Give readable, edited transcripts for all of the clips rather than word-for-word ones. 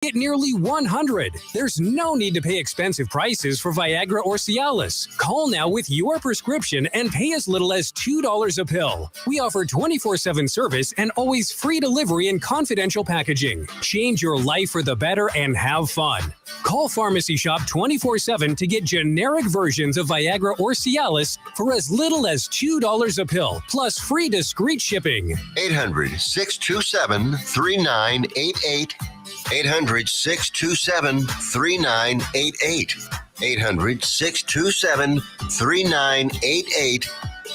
Get nearly 100. There's no need to pay expensive prices for Viagra or Cialis. Call now with your prescription and pay as little as $2 a pill. We offer 24/7 service and always free delivery and confidential packaging. Change your life for the better and have fun. Call Pharmacy Shop 24/7 to get generic versions of Viagra or Cialis for as little as $2 a pill, plus free discreet shipping. 800-627-3988. 800-627-3988. 800-627-3988.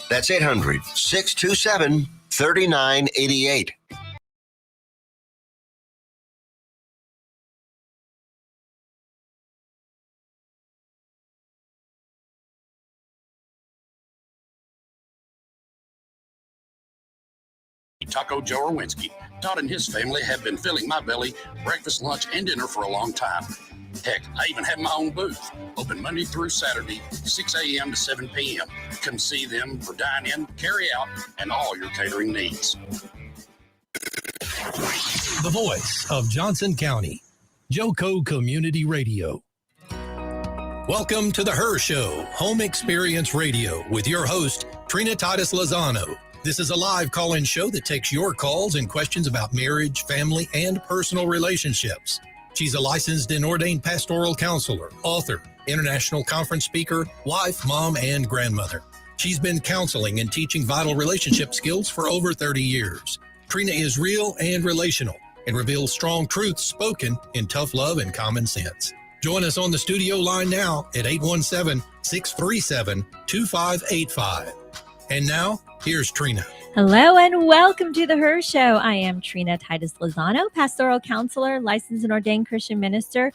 That's 800-627-3988. Taco Joe Orwinski. Todd and his family have been filling my belly breakfast, lunch, and dinner for a long time. Heck, I even have my own booth. Open Monday through Saturday, 6 a.m. to 7 p.m. Come see them for dine-in, carry-out, and all your catering needs. The voice of Johnson County, Joco Community Radio. Welcome to the Her Show, Home Experience Radio, with your host, Trina Titus Lozano. This is a live call-in show that takes your calls and questions about marriage, family, and personal relationships. She's a licensed and ordained pastoral counselor, author, international conference speaker, wife, mom, and grandmother. She's been counseling and teaching vital relationship skills for over 30 years. Trina is real and relational and reveals strong truths spoken in tough love and common sense. Join us on the studio line now at 817-637-2585. And now, here's Trina. Hello and welcome to the Her Show. I am Trina Titus Lozano, pastoral counselor, licensed and ordained Christian minister,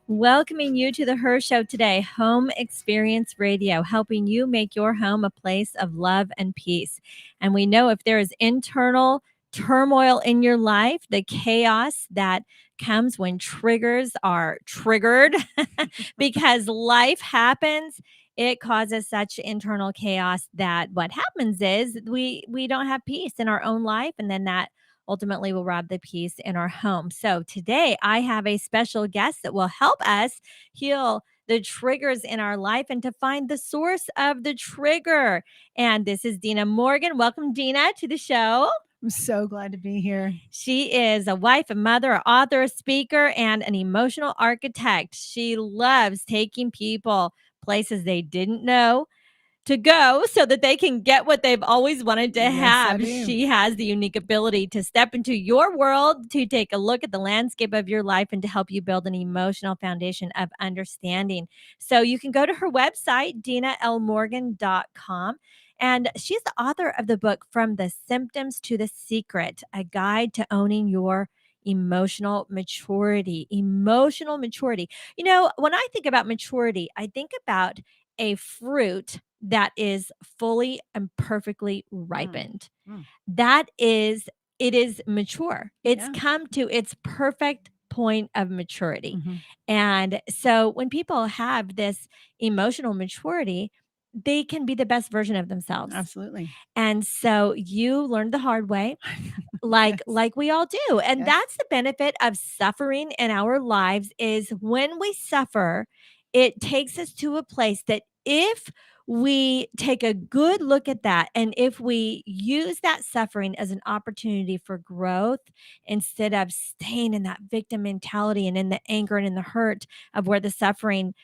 welcoming you to the Her Show today, Home Experience Radio, helping you make your home a place of love and peace. And we know if there is internal turmoil in your life, the chaos that comes when triggers are triggered because life happens, it causes such internal chaos that what happens is we don't have peace in our own life, and then that ultimately will rob the peace in our home. So today I have a special guest that will help us heal the triggers in our life and to find the source of the trigger. And this is Deana Morgan. Welcome, Deana, to the show. I'm so glad to be here. She is a wife, a mother, an author, a speaker, and an emotional architect. She loves taking people places they didn't know to go so that they can get what they've always wanted to have. She has the unique ability to step into your world, to take a look at the landscape of your life, and to help you build an emotional foundation of understanding. So you can go to her website, DeanaLMorgan.com. And she's the author of the book From the Symptoms to the Secret, a guide to owning your emotional maturity. Emotional maturity. You know, when I think about maturity, I think about a fruit that is fully and perfectly ripened. It is mature. It's come to its perfect point of maturity. And so when people have this emotional maturity, they can be the best version of themselves. Absolutely. And so you learned the hard way, like we all do. And that's the benefit of suffering in our lives, is when we suffer, it takes us to a place that if we take a good look at that, and if we use that suffering as an opportunity for growth instead of staying in that victim mentality and in the anger and in the hurt of where the suffering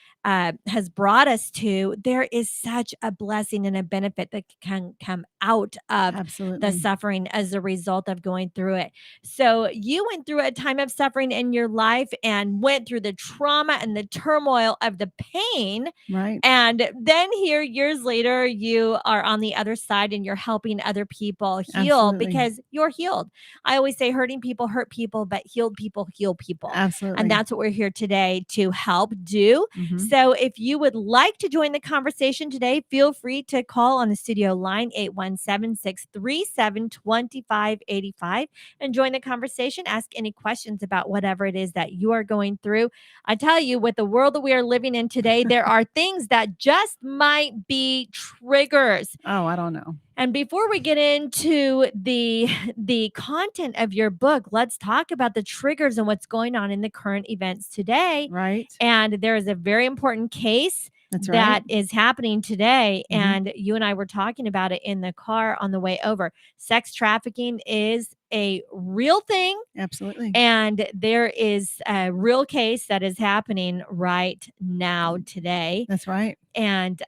has brought us to, there is such a blessing and a benefit that can come out of the suffering as a result of going through it. So you went through a time of suffering in your life and went through the trauma and the turmoil of the pain. Right. And then here, years later, you are on the other side and you're helping other people heal because you're healed. I always say hurting people hurt people, but healed people heal people. Absolutely. And that's what we're here today to help do. So if you would like to join the conversation today, feel free to call on the studio line 817-637-2585 and join the conversation. Ask any questions about whatever it is that you are going through. I tell you, with the world that we are living in today, there are things that just might might be triggers. Oh, I don't know. And before we get into the content of your book, let's talk about the triggers and what's going on in the current events today. Right. And there is a very important case That's that right. is happening today. Mhm. And you and I were talking about it in the car on the way over. Sex trafficking is a real thing. Absolutely. And there is a real case that is happening right now today. That's right. And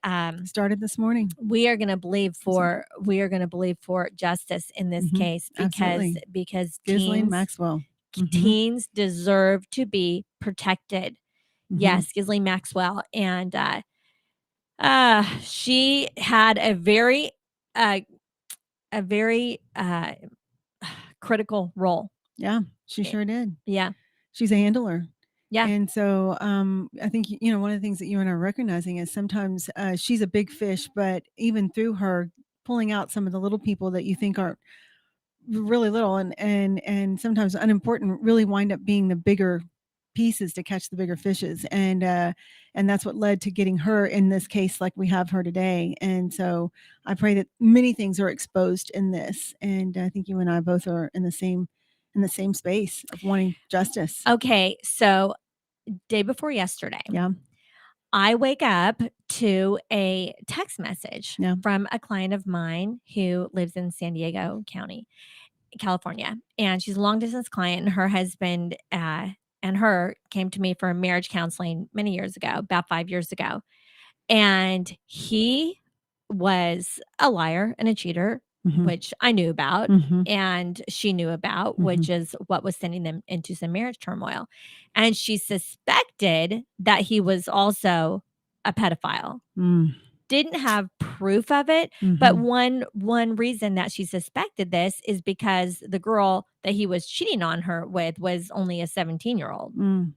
Started this morning. we are going to believe for justice in this Mhm. case Absolutely. because Ghislaine teens Maxwell. Mhm. teens deserve to be protected. Mhm. Yes, Ghislaine Maxwell, and she had a very critical role. Yeah, she sure did. Yeah, She's a handler. yeah. And so I think, one of the things that you and I are recognizing is sometimes she's a big fish, but even through her pulling out some of the little people that you think are really little and sometimes unimportant really wind up being the bigger pieces to catch the bigger fishes. And that's what led to getting her in this case like we have her today. And so I pray that many things are exposed in this. And I think you and I both are in the same space of wanting justice. Okay, so day before yesterday, Yeah. I wake up to a text message Yeah. from a client of mine who lives in San Diego County, California. And she's a long distance client, and her husband and her came to me for marriage counseling many years ago, about 5 years ago. And he was a liar and a cheater, Mhm. which I knew about. Mhm. And she knew about, which is what was sending them into some marriage turmoil. And she suspected that he was also a pedophile. Mm. Didn't have proof of it, but Mhm. one reason that she suspected this is because the girl that he was cheating on her with was only a 17-year-old, Mm.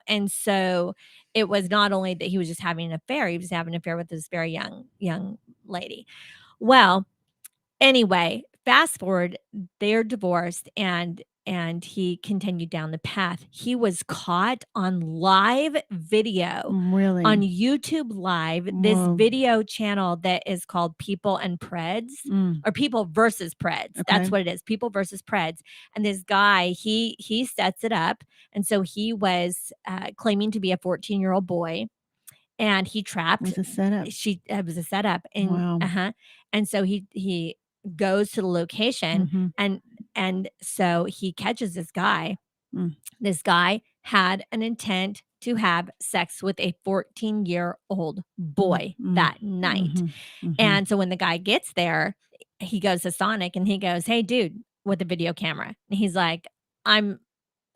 and so it was not only that he was just having an affair, he was having an affair with this very young lady. Well, anyway, fast forward, they're divorced and he continued down the path. He was caught on live video Really? on YouTube Live, this Whoa. video channel that is called People and Preds, Mm. or People versus Preds. That's Okay. what it is, People versus Preds. And this guy, he sets it up, and so he was claiming to be a 14-year-old boy, and he It trapped. was a setup. It was a setup, and Wow. and so he goes to the location, Mhm. and so he catches this guy. Mm. This guy had an intent to have sex with a 14-year-old boy Mm. that night. Mhm. Mhm. And so when the guy gets there, he goes to Sonic and he goes, "Hey, dude," with a video camera. And he's like, I'm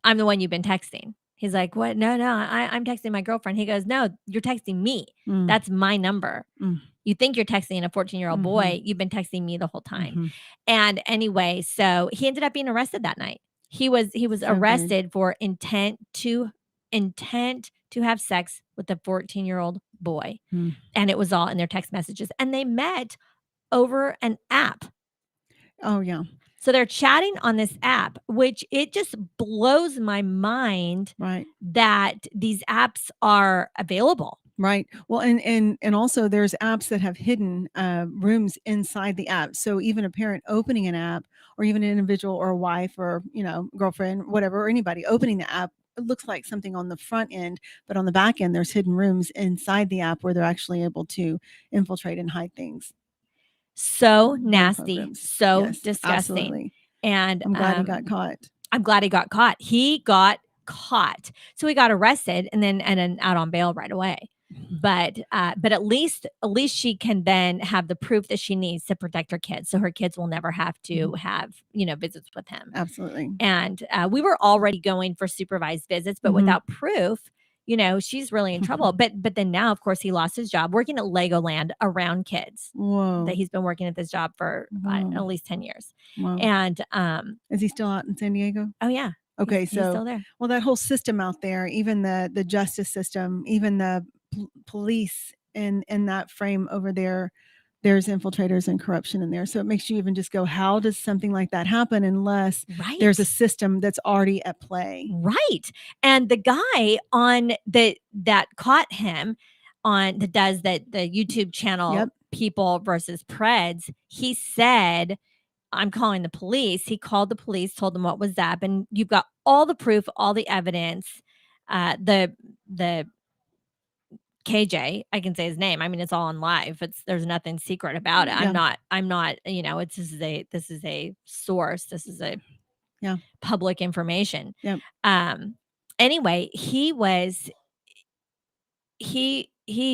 the one you've been texting." He's like, "What? No, I'm texting my girlfriend." He goes, "No, you're texting me. Mm. That's my number. Mm. You think you're texting a 14-year-old boy. Mhm. You've been texting me the whole time." Mhm. And anyway, so he ended up being arrested that night. He was So good. arrested for intent to have sex with a 14-year-old boy. Mm. And it was all in their text messages. And they met over an app. Oh, yeah. So they're chatting on this app, which it just blows my mind Right. that these apps are available. Right. Well, and also there's apps that have hidden rooms inside the app. So even a parent opening an app, or even an individual or a wife or girlfriend, whatever, or anybody opening the app, it looks like something on the front end, but on the back end, there's hidden rooms inside the app where they're actually able to infiltrate and hide things. So Hide nasty, programs. so Yes, disgusting. absolutely. And I'm glad he got caught. I'm glad he got caught. He got caught. So he got arrested and then out on bail right away. But at least she can then have the proof that she needs to protect her kids, so her kids will never have to have visits with him. Absolutely. And we were already going for supervised visits, but without proof, she's really in trouble. But then now, of course, he lost his job working at Legoland around kids. Whoa. That he's been working at this job for at Whoa. least 10 years. Wow. And Is he still out in San Diego? oh yeah. Okay, He's so still there. well, that whole system out there, even the justice system, even the police in that frame over there, there's infiltrators and corruption in there. So it makes you even just go, how does something like that happen unless Right. there's a system that's already at play? Right. And the guy that caught him, that does the YouTube channel Yep. People versus Preds, he said, I'm calling the police. He called the police, told them what was up, and you've got all the proof, all the evidence. The KJ, I can say his name. I mean, it's all on live. There's nothing secret about it. Yeah. I'm not, this is a source. This is a Yeah. public information. Yep. Anyway, he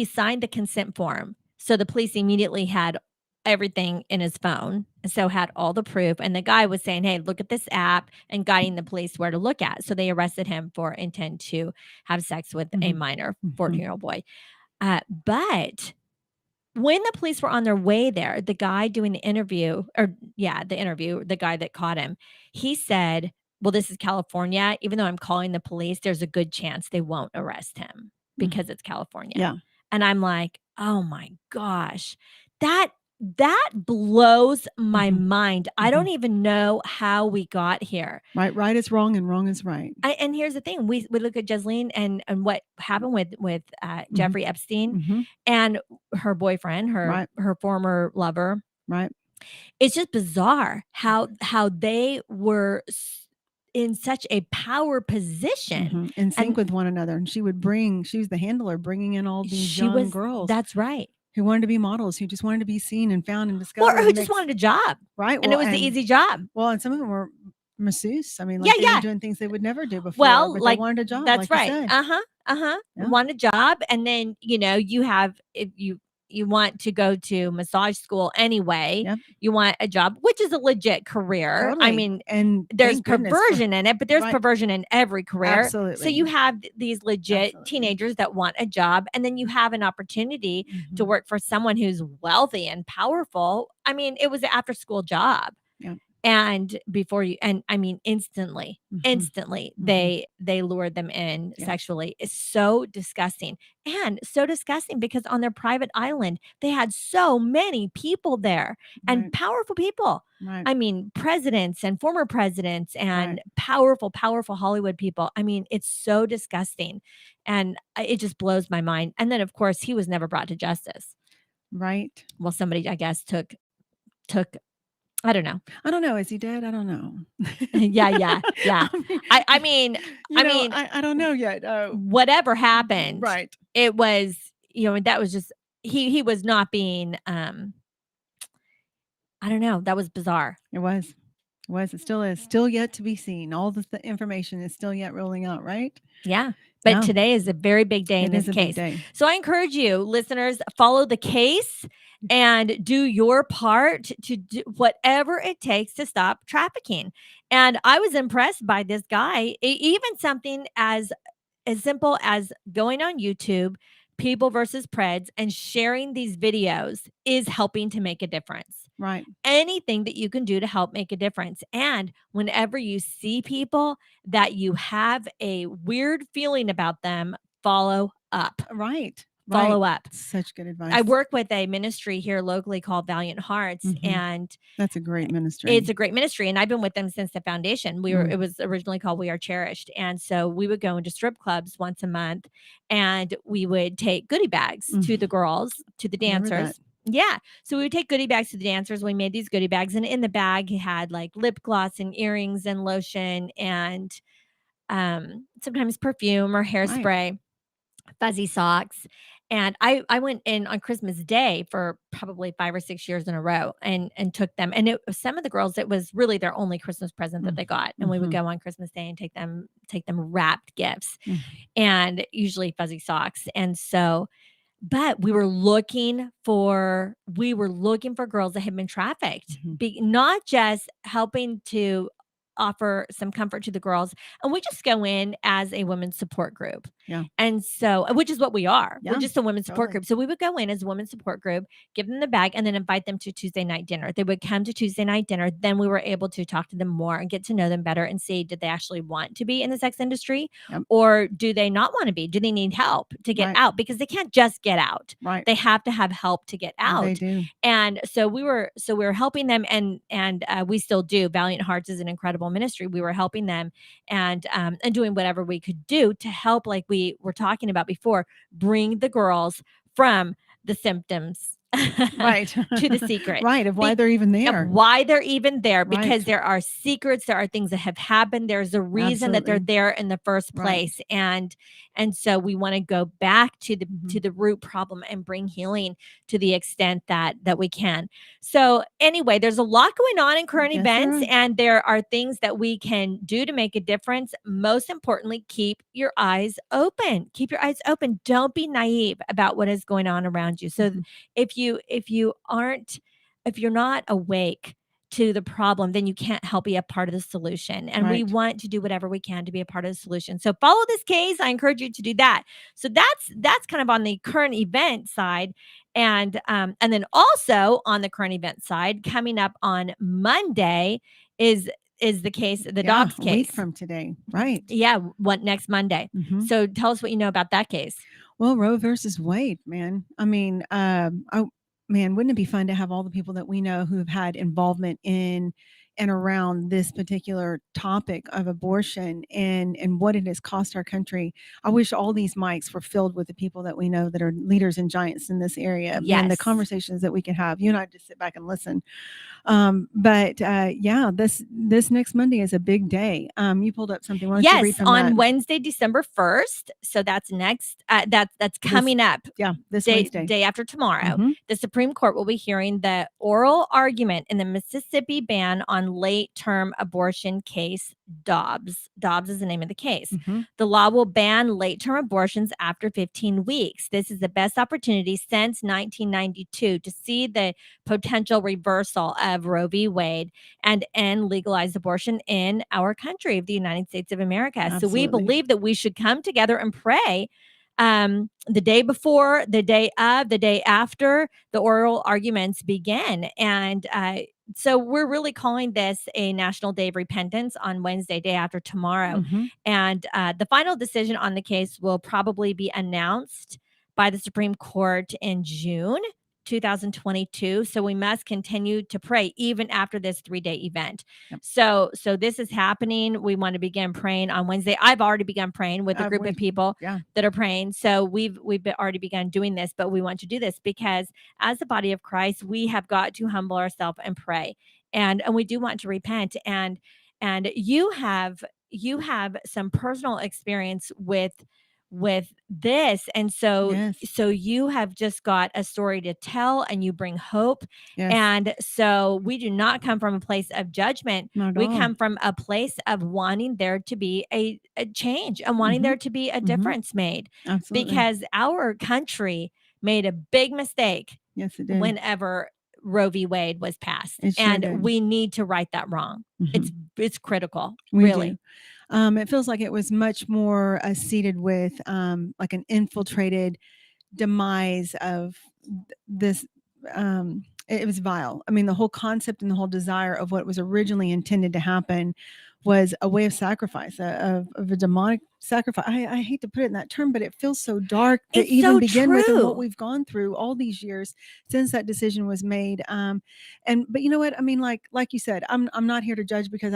signed the consent form. So the police immediately had everything in his phone, and so had all the proof. And the guy was saying, hey, look at this app, and guiding the police where to look at. So they arrested him for intent to have sex with a minor 14-year-old boy. But when the police were on their way there, the guy doing the interview, the guy that caught him, he said, well, this is California. Even though I'm calling the police, there's a good chance they won't arrest him because it's California. Yeah. And I'm like, oh my gosh, that blows my mind. I don't even know how we got here. Right is wrong and wrong is right. And here's the thing: we look at Jesseline and what happened with Jeffrey Epstein and her boyfriend, her former lover. Right. It's just bizarre how they were in such a power position, in sync with one another. And she was the handler, bringing in all these young girls. That's right. Who wanted to be models, who just wanted to be seen and found and discovered. Or who just wanted a job. Right. And it was the easy job. Well, and some of them were masseuse. I mean, they were doing things they would never do before. Well, but like, they wanted a job. That's like right. Yeah. Want a job. And then, you have, if you want to go to massage school anyway, you want a job, which is a legit career. Totally. I mean, and there's perversion in it, but there's perversion in every career. Absolutely. So you have these legit teenagers that want a job, and then you have an opportunity to work for someone who's wealthy and powerful. I mean, it was an after school job. Yeah. And instantly, they lured them in sexually. It's so disgusting. And so disgusting because on their private island, they had so many people there and powerful people. Right. I mean, presidents and former presidents and powerful Hollywood people. I mean, it's so disgusting. And it just blows my mind. And then, of course, he was never brought to justice. Right. Well, somebody, I guess, took I don't know. Is he dead? I don't know. Yeah. I mean, I don't know yet. Whatever happened, right. It was, that was just, he was not being, I don't know. That was bizarre. It was. It still is. Still yet to be seen. All the information is still yet rolling out, right? Yeah. But today is a very big day in this case. So I encourage you, listeners, follow the case and do your part to do whatever it takes to stop trafficking. And I was impressed by this guy. Even something as simple as going on YouTube, People versus Preds, and sharing these videos is helping to make a difference. Right. Anything that you can do to help make a difference. And whenever you see people that you have a weird feeling about them, follow up. Right. Follow up. Such good advice. I work with a ministry here locally called Valiant Hearts, and that's a great ministry. It's a great ministry, and I've been with them since the foundation. It was originally called We Are Cherished, and so we would go into strip clubs once a month, and we would take goodie bags to the girls, to the dancers. Yeah. So we would take goodie bags to the dancers. We made these goodie bags, and in the bag he had like lip gloss and earrings and lotion and sometimes perfume or hairspray, fuzzy socks. And I went in on Christmas Day for probably 5 or 6 years in a row and took them. And some of the girls, it was really their only Christmas present that they got. And we would go on Christmas Day and take them wrapped gifts and usually fuzzy socks. And so, but we were looking for girls that had been trafficked, not just helping to offer some comfort to the girls. And we just go in as a women's support group. Yeah. And so, which is what we are. Yeah, we're just a women's support group. So we would go in as a women's support group, give them the bag, and then invite them to Tuesday night dinner. They would come to Tuesday night dinner. Then we were able to talk to them more and get to know them better and see, did they actually want to be in the sex industry? Or do they not want to be? Do they need help to get out? Because they can't just get out. Right. They have to have help to get out. They do. And so we were helping them, and we still do. Valiant Hearts is an incredible incredible ministry. We were helping them and doing whatever we could do to help, like we were talking about before, bring the girls from the symptoms Right. to the secret. Right. Of why they're even there. Why they're even there, because Right. there are secrets, there are things that have happened. There's a reason that they're Absolutely. there in the first Right. place. And so we want to go back to the Mhm. to the root problem and bring healing to the extent that we can. So anyway, there's a lot going on in current Yes, there events, are. and there are things that we can do to make a difference. Most importantly, keep your eyes open. Keep your eyes open. Don't be naive about what is going on around you. So Mhm. if you're not awake to the problem, then you can't help be a part of the solution. And we Right. want to do whatever we can to be a part of the solution. So follow this case. I encourage you to do that. So that's kind of on the current event side. And then also on the current event side, coming up on Monday is the case, the Yeah, Dobbs a week case. from today. Right. Yeah, what next Monday. Mhm. So tell us what you know about that case. Well, Roe versus Wade, man. I mean, man, wouldn't it be fun to have all the people that we know who have had involvement in and around this particular topic of abortion and what it has cost our country? I wish all these mics were filled with the people that we know that are leaders and giants in this area. Man, the Yes. conversations that we could have. You and I just sit back and listen. But yeah, this next Monday is a big day. You pulled up something. Why don't you read Yes, from on that? Wednesday, December 1st. So that's next. That's coming up. Yeah, this Day Wednesday. after tomorrow. Mhm. The Supreme Court will be hearing the oral argument in the Mississippi ban on late-term abortion case Dobbs. Dobbs is the name of the case. Mhm. The law will ban late-term abortions after 15 weeks. This is the best opportunity since 1992 to see the potential reversal of Roe v. Wade and end legalized abortion in our country of the United States of America. So we Absolutely. believe that we should come together and pray the day before, the day of, the day after the oral arguments begin. And so we're really calling this a National Day of Repentance on Wednesday, day after tomorrow. Mhm. And the final decision on the case will probably be announced by the Supreme Court in June 2022. So we must continue to pray even after this 3-day event. Yep. So this is happening. We want to begin praying on Wednesday. I've already begun praying with a group of people Yeah. that are praying. So we've already begun doing this, but we want to do this because as the body of Christ, we have got to humble ourselves and pray. And we do want to repent. And you have some personal experience with this, and so Yes. you have just got a story to tell, and you bring hope. Yes. And so we do not come from a place of judgment. Not at We all. come from a place of wanting there to be a change and wanting Mhm. there to be a Mhm. difference made, Absolutely. because our country made a big mistake Yes, it did. whenever Roe v. Wade was passed, It sure and did. we need to right that wrong. Mhm. It's critical, We really. do. It feels like it was much more seeded with like an infiltrated demise of this. It was vile. I mean, the whole concept and the whole desire of what was originally intended to happen was a way of sacrifice, of a demonic sacrifice. I hate to put it in that term, but it feels so dark to It's even so begin with, and what true. we've gone through all these years since that decision was made. But you know what? I mean, like you said, I'm not here to judge, because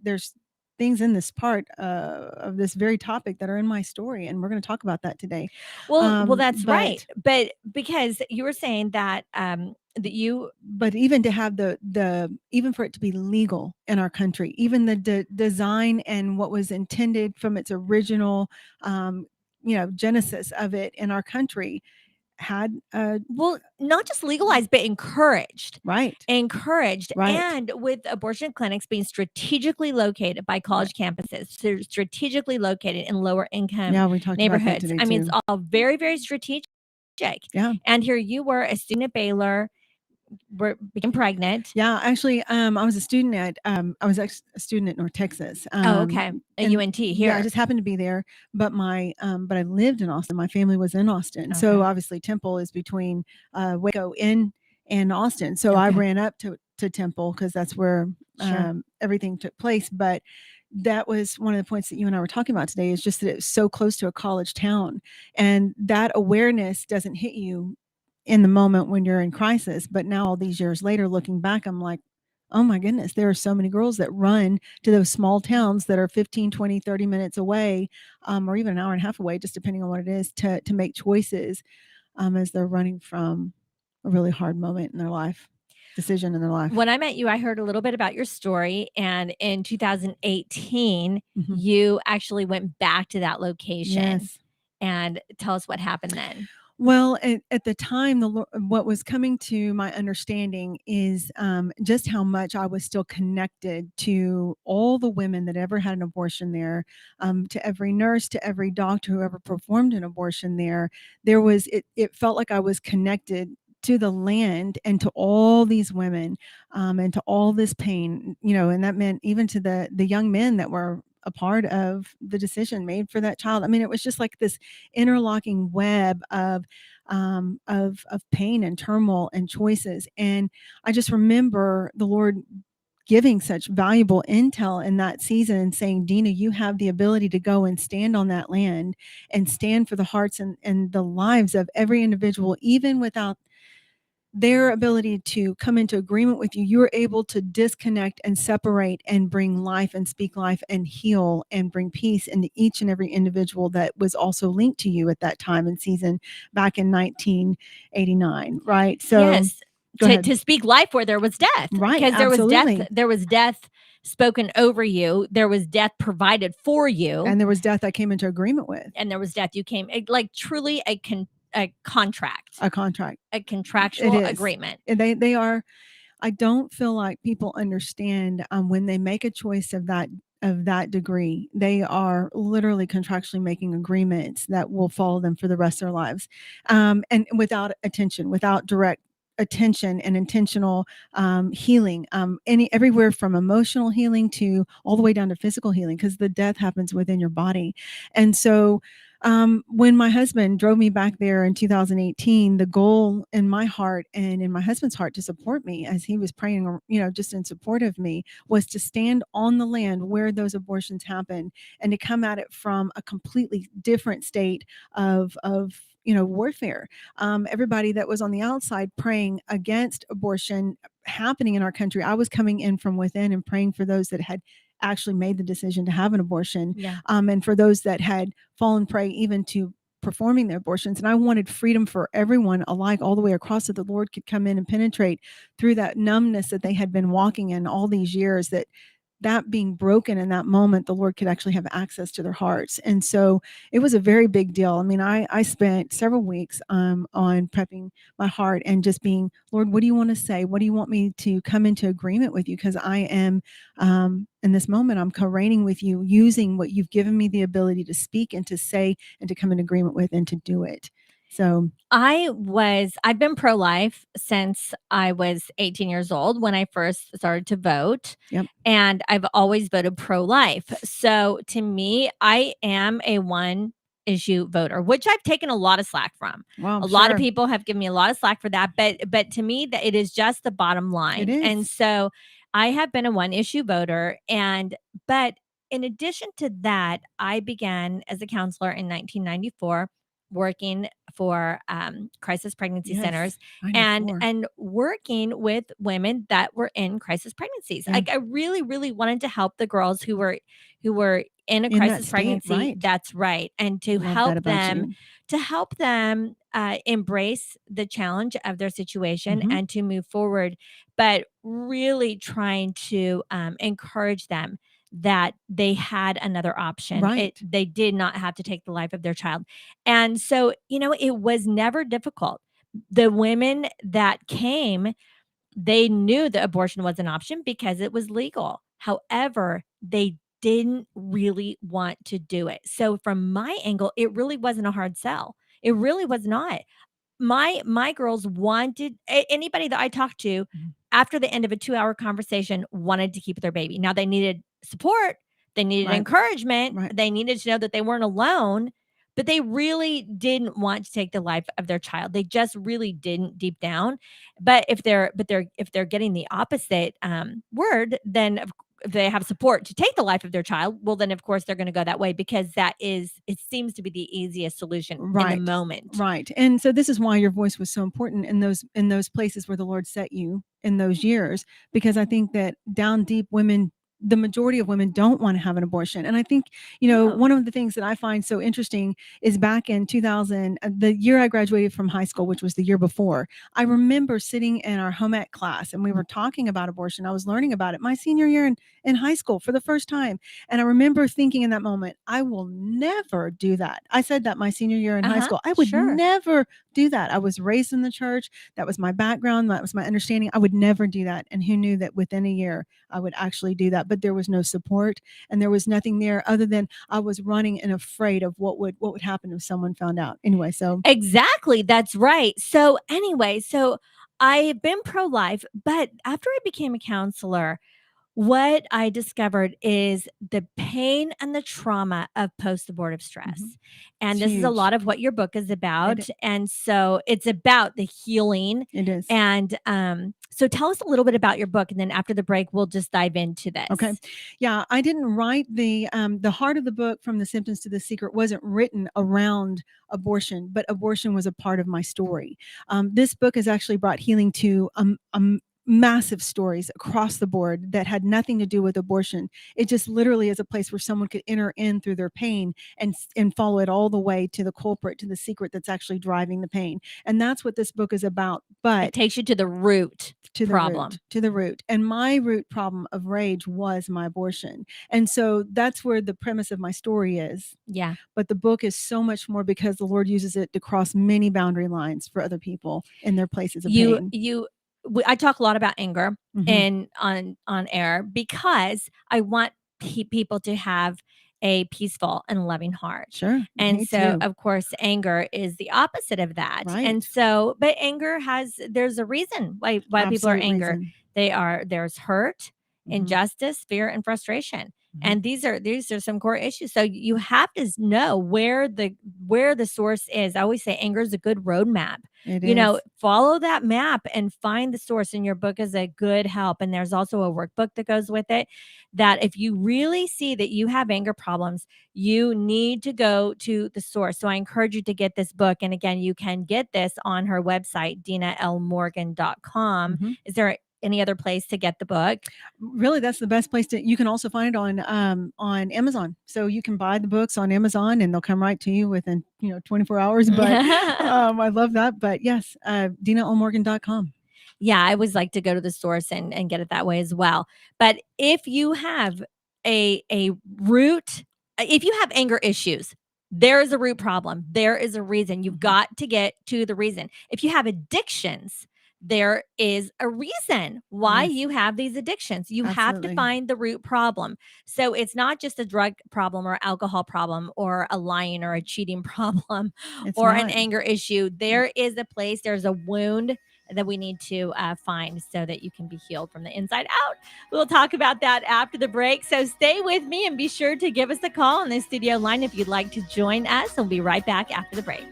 there's things in this part of this very topic that are in my story, and we're going to talk about that today. Well, that's right. But But because you were saying that that you but even to have even for it to be legal in our country, even the design and what was intended from its original genesis of it in our country had well, not just legalized, but encouraged. right. Encouraged. Right. And with abortion clinics being strategically located by college campuses, so strategically located in lower income Yeah, we talked about that neighborhoods. today I mean, too. it's all very, very strategic. Yeah. And here you were, a student at Baylor, became pregnant. Yeah, actually, I was a student at a student at North Texas. Oh, okay. At And UNT here. yeah, I just happened to be there, but but I lived in Austin. My family was in Austin, so Okay. obviously Temple is between Waco and Austin. So I Okay. ran up to Temple because that's where Sure. everything took place. But that was one of the points that you and I were talking about today, is just that it's so close to a college town, and that awareness doesn't hit you in the moment when you're in crisis. But now all these years later, looking back, I'm like, Oh my goodness, there are so many girls that run to those small towns that are 15, 20, 30 minutes away, or even an hour and a half away, just depending on what it is, to make choices as they're running from a really hard moment in their life, decision in their life. When I met you, I heard a little bit about your story, and in 2018, Mhm. you actually went back to that location. Yes. And tell us what happened then. Well, at the time, what was coming to my understanding is just how much I was still connected to all the women that ever had an abortion there, to every nurse, to every doctor who ever performed an abortion there. It felt like I was connected to the land and to all these women, and to all this pain, and that meant even to the young men that were a part of the decision made for that child. I mean, it was just like this interlocking web of pain and turmoil and choices. And I just remember the Lord giving such valuable intel in that season and saying, Deana, you have the ability to go and stand on that land and stand for the hearts and the lives of every individual, even without their ability to come into agreement with you. You're able to disconnect and separate and bring life and speak life and heal and bring peace into each and every individual that was also linked to you at that time and season back in 1989, right? So Yes, go ahead. to speak life where there was death, Right, because absolutely. there was death spoken over you, there was death provided for you, And there was death I came into agreement with. and there was death you came, like truly a contract, A contract. a It contractual is. agreement. And they are. I don't feel like people understand when they make a choice of that degree, they are literally contractually making agreements that will follow them for the rest of their lives, and without attention, without direct attention and intentional healing, everywhere from emotional healing to all the way down to physical healing, because the death happens within your body. And so when my husband drove me back there in 2018, the goal in my heart and in my husband's heart to support me as he was praying, just in support of me, was to stand on the land where those abortions happened and to come at it from a completely different state of warfare. Everybody that was on the outside praying against abortion happening in our country, I was coming in from within and praying for those that had actually made the decision to have an abortion, Yeah. and for those that had fallen prey even to performing their abortions. And I wanted freedom for everyone alike, all the way across, so the Lord could come in and penetrate through that numbness that they had been walking in all these years, that being broken in that moment, the Lord could actually have access to their hearts. And so it was a very big deal. I mean, I spent several weeks on prepping my heart and just being, Lord, what do you want to say? What do you want me to come into agreement with you? Because I am, in this moment, I'm co-reigning with you, using what you've given me the ability to speak and to say and to come in agreement with and to do it. So I've been pro-life since I was 18 years old when I first started to vote. Yep. And I've always voted pro-life. So to me, I am a one issue voter, which I've taken a lot of slack from. wow, A lot of sure. people have given me a lot of slack for that, but to me that it is just the bottom line. It is. And so I have been a one issue voter, but in addition to that, I began as a counselor in 1994 working for crisis pregnancy Yes, centers I know. and working with women that were in crisis pregnancies. Yeah. Like I really, really wanted to help the girls who were in a In that crisis state, pregnancy. right. That's right. And to Love that help about them, you. embrace the challenge of their situation Mhm. and to move forward, but really trying to encourage them that they had another option. Right. They did not have to take the life of their child. And so, it was never difficult. The women that came, they knew that abortion was an option because it was legal. However, they didn't really want to do it. So from my angle, it really wasn't a hard sell. It really was not. My girls wanted anybody that I talked to Mhm. after the end of a 2-hour conversation wanted to keep their baby. Now they needed support, they needed Right. encouragement, Right. they needed to know that they weren't alone, but they really didn't want to take the life of their child. They just really didn't deep down. But if they're getting the opposite word, then they have support to take the life of their child, well, then of course they're going to go that way because it seems to be the easiest solution in the moment. Right. And so this is why your voice was so important in those places where the Lord set you in those years, because I think that down deep the majority of women don't want to have an abortion. And I think, one of the things that I find so interesting is back in 2000, the year I graduated from high school, which was the year before, I remember sitting in our home ec class and we were talking about abortion. I was learning about it my senior year in high school for the first time. And I remember thinking in that moment, I will never do that. I said that my senior year in high school, I would never do that. I was raised in the church. That was my background. That was my understanding. I would never do that. And who knew that within a year I would actually do that? But there was no support and there was nothing there other than I was running and afraid of what would happen if someone found out. Anyway, so exactly, that's right. So anyway, I've been pro-life, but after I became a counselor, what I discovered is the pain and the trauma of post-abortive stress. And It's this is a huge. lot of what your book is about. And so it's about the healing. It is. And so tell us a little bit about your book. And then after the break, we'll just dive into this. Okay. Yeah, I didn't write the heart of the book, From the Symptoms to the Secret, wasn't written around abortion, but abortion was a part of my story. This book has actually brought healing to massive stories across the board that had nothing to do with abortion. It just literally is a place where someone could enter in through their pain and follow it all the way to the culprit, to the secret that's actually driving the pain. And that's what this book is about. But it takes you to the root problem. To the root. And my root problem of rage was my abortion. And so that's where the premise of my story is. Yeah. But the book is so much more because the Lord uses it to cross many boundary lines for other people in their places of pain. I talk a lot about anger and on air because I want people to have a peaceful and loving heart. Sure. And so, of course, anger is the opposite of that. Right. And so, but anger there's a reason why people are angry. There's hurt, injustice, fear, and frustration. And these are some core issues. So you have to know where the source is. I always say anger is a good roadmap. It is. Follow that map and find the source. And your book is a good help. And there's also a workbook that goes with it that if you really see that you have anger problems, you need to go to the source. So I encourage you to get this book. And again, you can get this on her website, DeanaLMorgan.com. Is there any other place to get the book? Really, that's the best place you can also find it on Amazon. So you can buy the books on Amazon and they'll come right to you within 24 hours. But I love that. But yes, DeanaLMorgan.com. Yeah, I always like to go to the source and get it that way as well. But if you have a root, if you have anger issues, there is a root problem. There is a reason. You've got to get to the reason. If you have addictions, there is a reason why you have these addictions. You have to find the root problem. So it's not just a drug problem or alcohol problem or a lying or a cheating problem an anger issue. There is a place, there's a wound that we need to find so that you can be healed from the inside out. We'll talk about that after the break. So stay with me and be sure to give us a call on the studio line if you'd like to join us. We'll be right back after the break.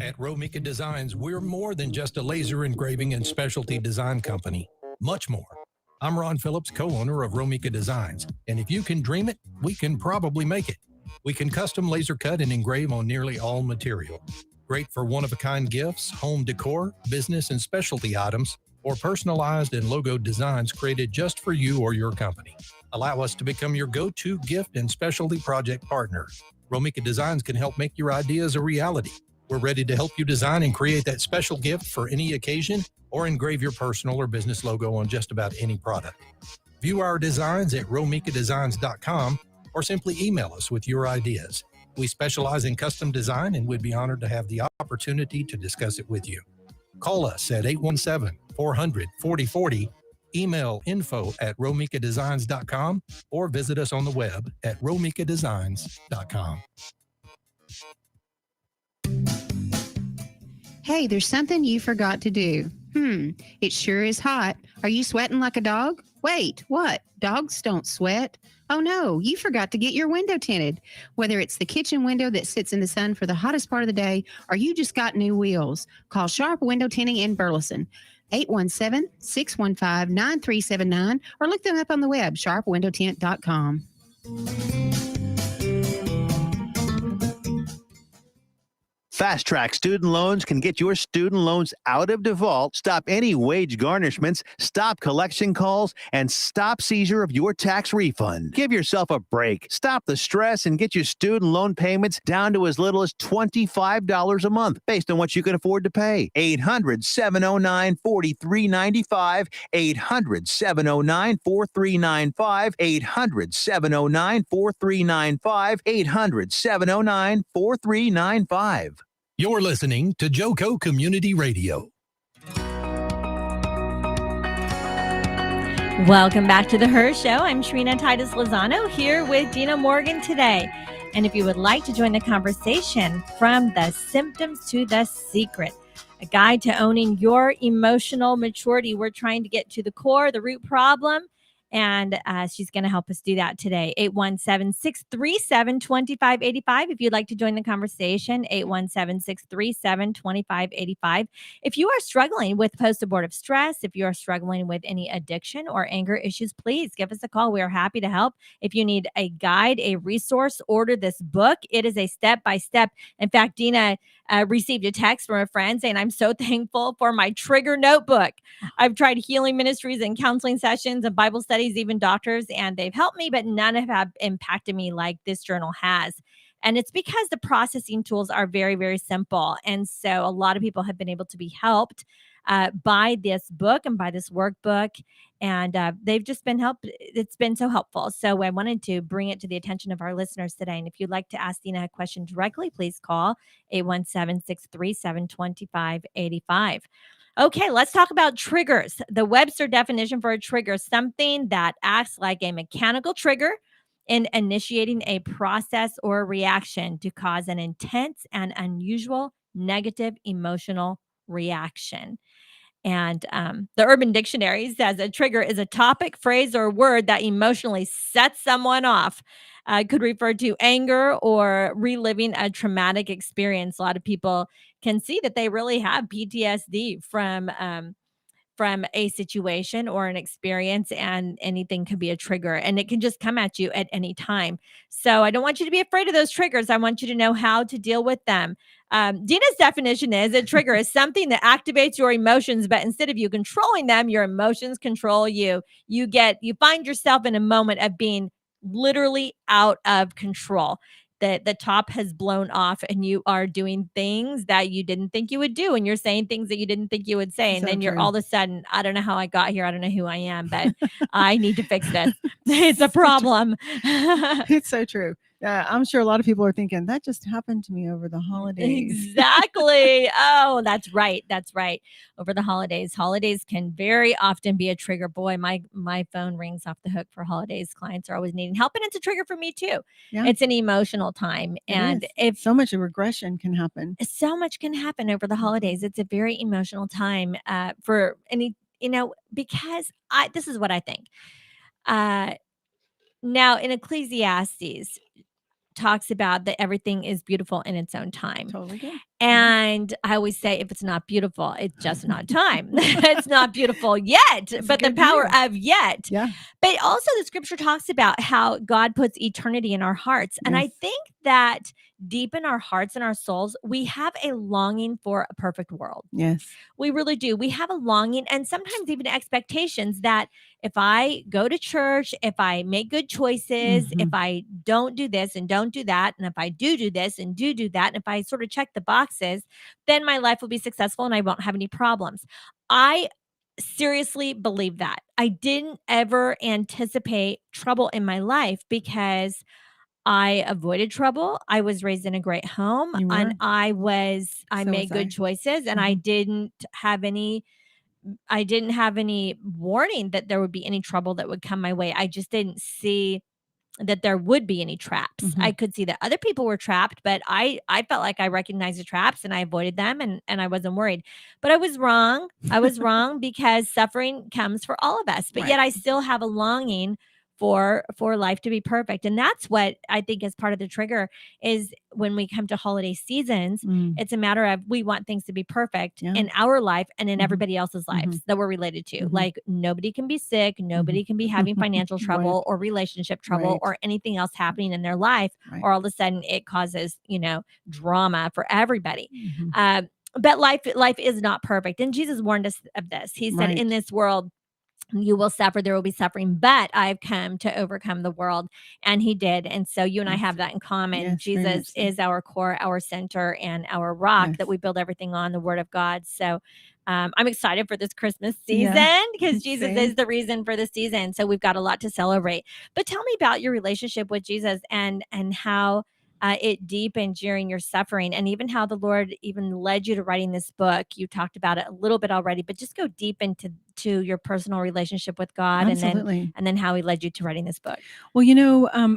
At Romika Designs, we're more than just a laser engraving and specialty design company. Much more. I'm Ron Phillips, co-owner of Romika Designs, and if you can dream it, we can probably make it. We can custom laser cut and engrave on nearly all material. Great for one-of-a-kind gifts, home decor, business and specialty items, or personalized and logoed designs created just for you or your company. Allow us to become your go-to gift and specialty project partner. Romika Designs can help make your ideas a reality. We're ready to help you design and create that special gift for any occasion or engrave your personal or business logo on just about any product. View our designs at romikadesigns.com or simply email us with your ideas. We specialize in custom design and would be honored to have the opportunity to discuss it with you. Call us at 817-400-4040, email info@romikadesigns.com, or visit us on the web at romikadesigns.com. Hey, there's something you forgot to do. It sure is hot. Are you sweating like a dog? Wait, what? Dogs don't sweat? Oh no, you forgot to get your window tinted. Whether it's the kitchen window that sits in the sun for the hottest part of the day, or you just got new wheels, call Sharp Window Tinting in Burleson. 817-615-9379, or look them up on the web, sharpwindowtint.com. Fast Track Student Loans can get your student loans out of default, stop any wage garnishments, stop collection calls, and stop seizure of your tax refund. Give yourself a break. Stop the stress and get your student loan payments down to as little as $25 a month based on what you can afford to pay. 800-709-4395, 800-709-4395, 800-709-4395, 800-709-4395. You're listening to Joco Community Radio. Welcome back to the Her Show. I'm Trina Titus Lozano here with Deana Morgan today. And if you would like to join the conversation, From the Symptoms to the Secret, a guide to owning your emotional maturity. We're trying to get to the core, the root problem, and she's going to help us do that today. 817-637-2585. If you'd like to join the conversation, 817-637-2585. If you are struggling with post-abortive stress, if you are struggling with any addiction or anger issues, please give us a call. We are happy to help. If you need a guide, a resource, order this book. It is a step-by-step. In fact, Deana received a text from a friend saying, I'm so thankful for my trigger notebook. I've tried healing ministries and counseling sessions and Bible studies, even doctors, and they've helped me, but none have impacted me like this journal has. And it's because the processing tools are very, very simple. And so a lot of people have been able to be helped by this book and by this workbook. And they've just been helped. It's been so helpful. So I wanted to bring it to the attention of our listeners today. And if you'd like to ask Deana a question directly, please call 817-637-2585. Okay, let's talk about triggers. The Webster definition for a trigger is something that acts like a mechanical trigger in initiating a process or a reaction to cause an intense and unusual negative emotional reaction. And the Urban Dictionary says a trigger is a topic, phrase, or word that emotionally sets someone off. Could refer to anger or reliving a traumatic experience. A lot of people can see that they really have PTSD from a situation or an experience, and anything could be a trigger, and it can just come at you at any time. So I don't want you to be afraid of those triggers. I want you to know how to deal with them. Deana's definition is a trigger is something that activates your emotions, but instead of you controlling them, your emotions control you. You find yourself in a moment of being literally out of control. The top has blown off and you are doing things that you didn't think you would do. And you're saying things that you didn't think you would say. And then you're all of a sudden, I don't know how I got here. I don't know who I am, but I need to fix this. It's a problem. It's so true. I'm sure a lot of people are thinking that just happened to me over the holidays. Exactly. Oh, that's right. That's right. Over the holidays. Holidays can very often be a trigger. Boy, my phone rings off the hook for holidays. Clients are always needing help, and it's a trigger for me too. Yeah. It's an emotional time. And if so much of regression can happen. So much can happen over the holidays. It's a very emotional time for any, because this is what I think. Now in Ecclesiastes, talks about that everything is beautiful in its own time. Totally good. And I always say, if it's not beautiful, it's just not time. It's not beautiful yet, but the power of yet. Yeah. But also the scripture talks about how God puts eternity in our hearts. And I think that deep in our hearts and our souls, we have a longing for a perfect world. Yes. We really do. We have a longing and sometimes even expectations that if I go to church, if I make good choices, if I don't do this and don't do that, and if I do this and do that, and if I sort of check the boxes, then my life will be successful and I won't have any problems. I seriously believe that. I didn't ever anticipate trouble in my life because I avoided trouble. I was raised in a great home and I made good choices, and I didn't have any warning that there would be any trouble that would come my way. I just didn't see that there would be any traps. Mhm. I could see that other people were trapped, but I felt like I recognized the traps and I avoided them, and I wasn't worried. But I was wrong. I was wrong because suffering comes for all of us. But Right. yet I still have a longing for life to be perfect. And that's what I think is part of the trigger is when we come to holiday seasons, Mm. it's a matter of we want things to be perfect Yeah. in our life and in Mhm. everybody else's lives Mhm. that we're related to. Mhm. Like nobody can be sick, nobody can be having financial Right. trouble or relationship trouble Right. or anything else happening in their life, Right. or all of a sudden it causes, drama for everybody. Mhm. But life is not perfect. And Jesus warned us of this. He said, Right. in this world, you will suffer, there will be suffering, but I've come to overcome the world. And he did. And so you and I Yes. have that in common. Yes, very Jesus much so. is our core, our center, and our rock that Yes. we build everything on, the word of God. So I'm excited for this Christmas Yeah. season because Jesus Same. is the reason for the season. So we've got a lot to celebrate. But tell me about your relationship with Jesus and how it deepened during your suffering, and even how the Lord even led you to writing this book. You talked about it a little bit already, but just go deep into your personal relationship with God, Absolutely. and then how he led you to writing this book. Well,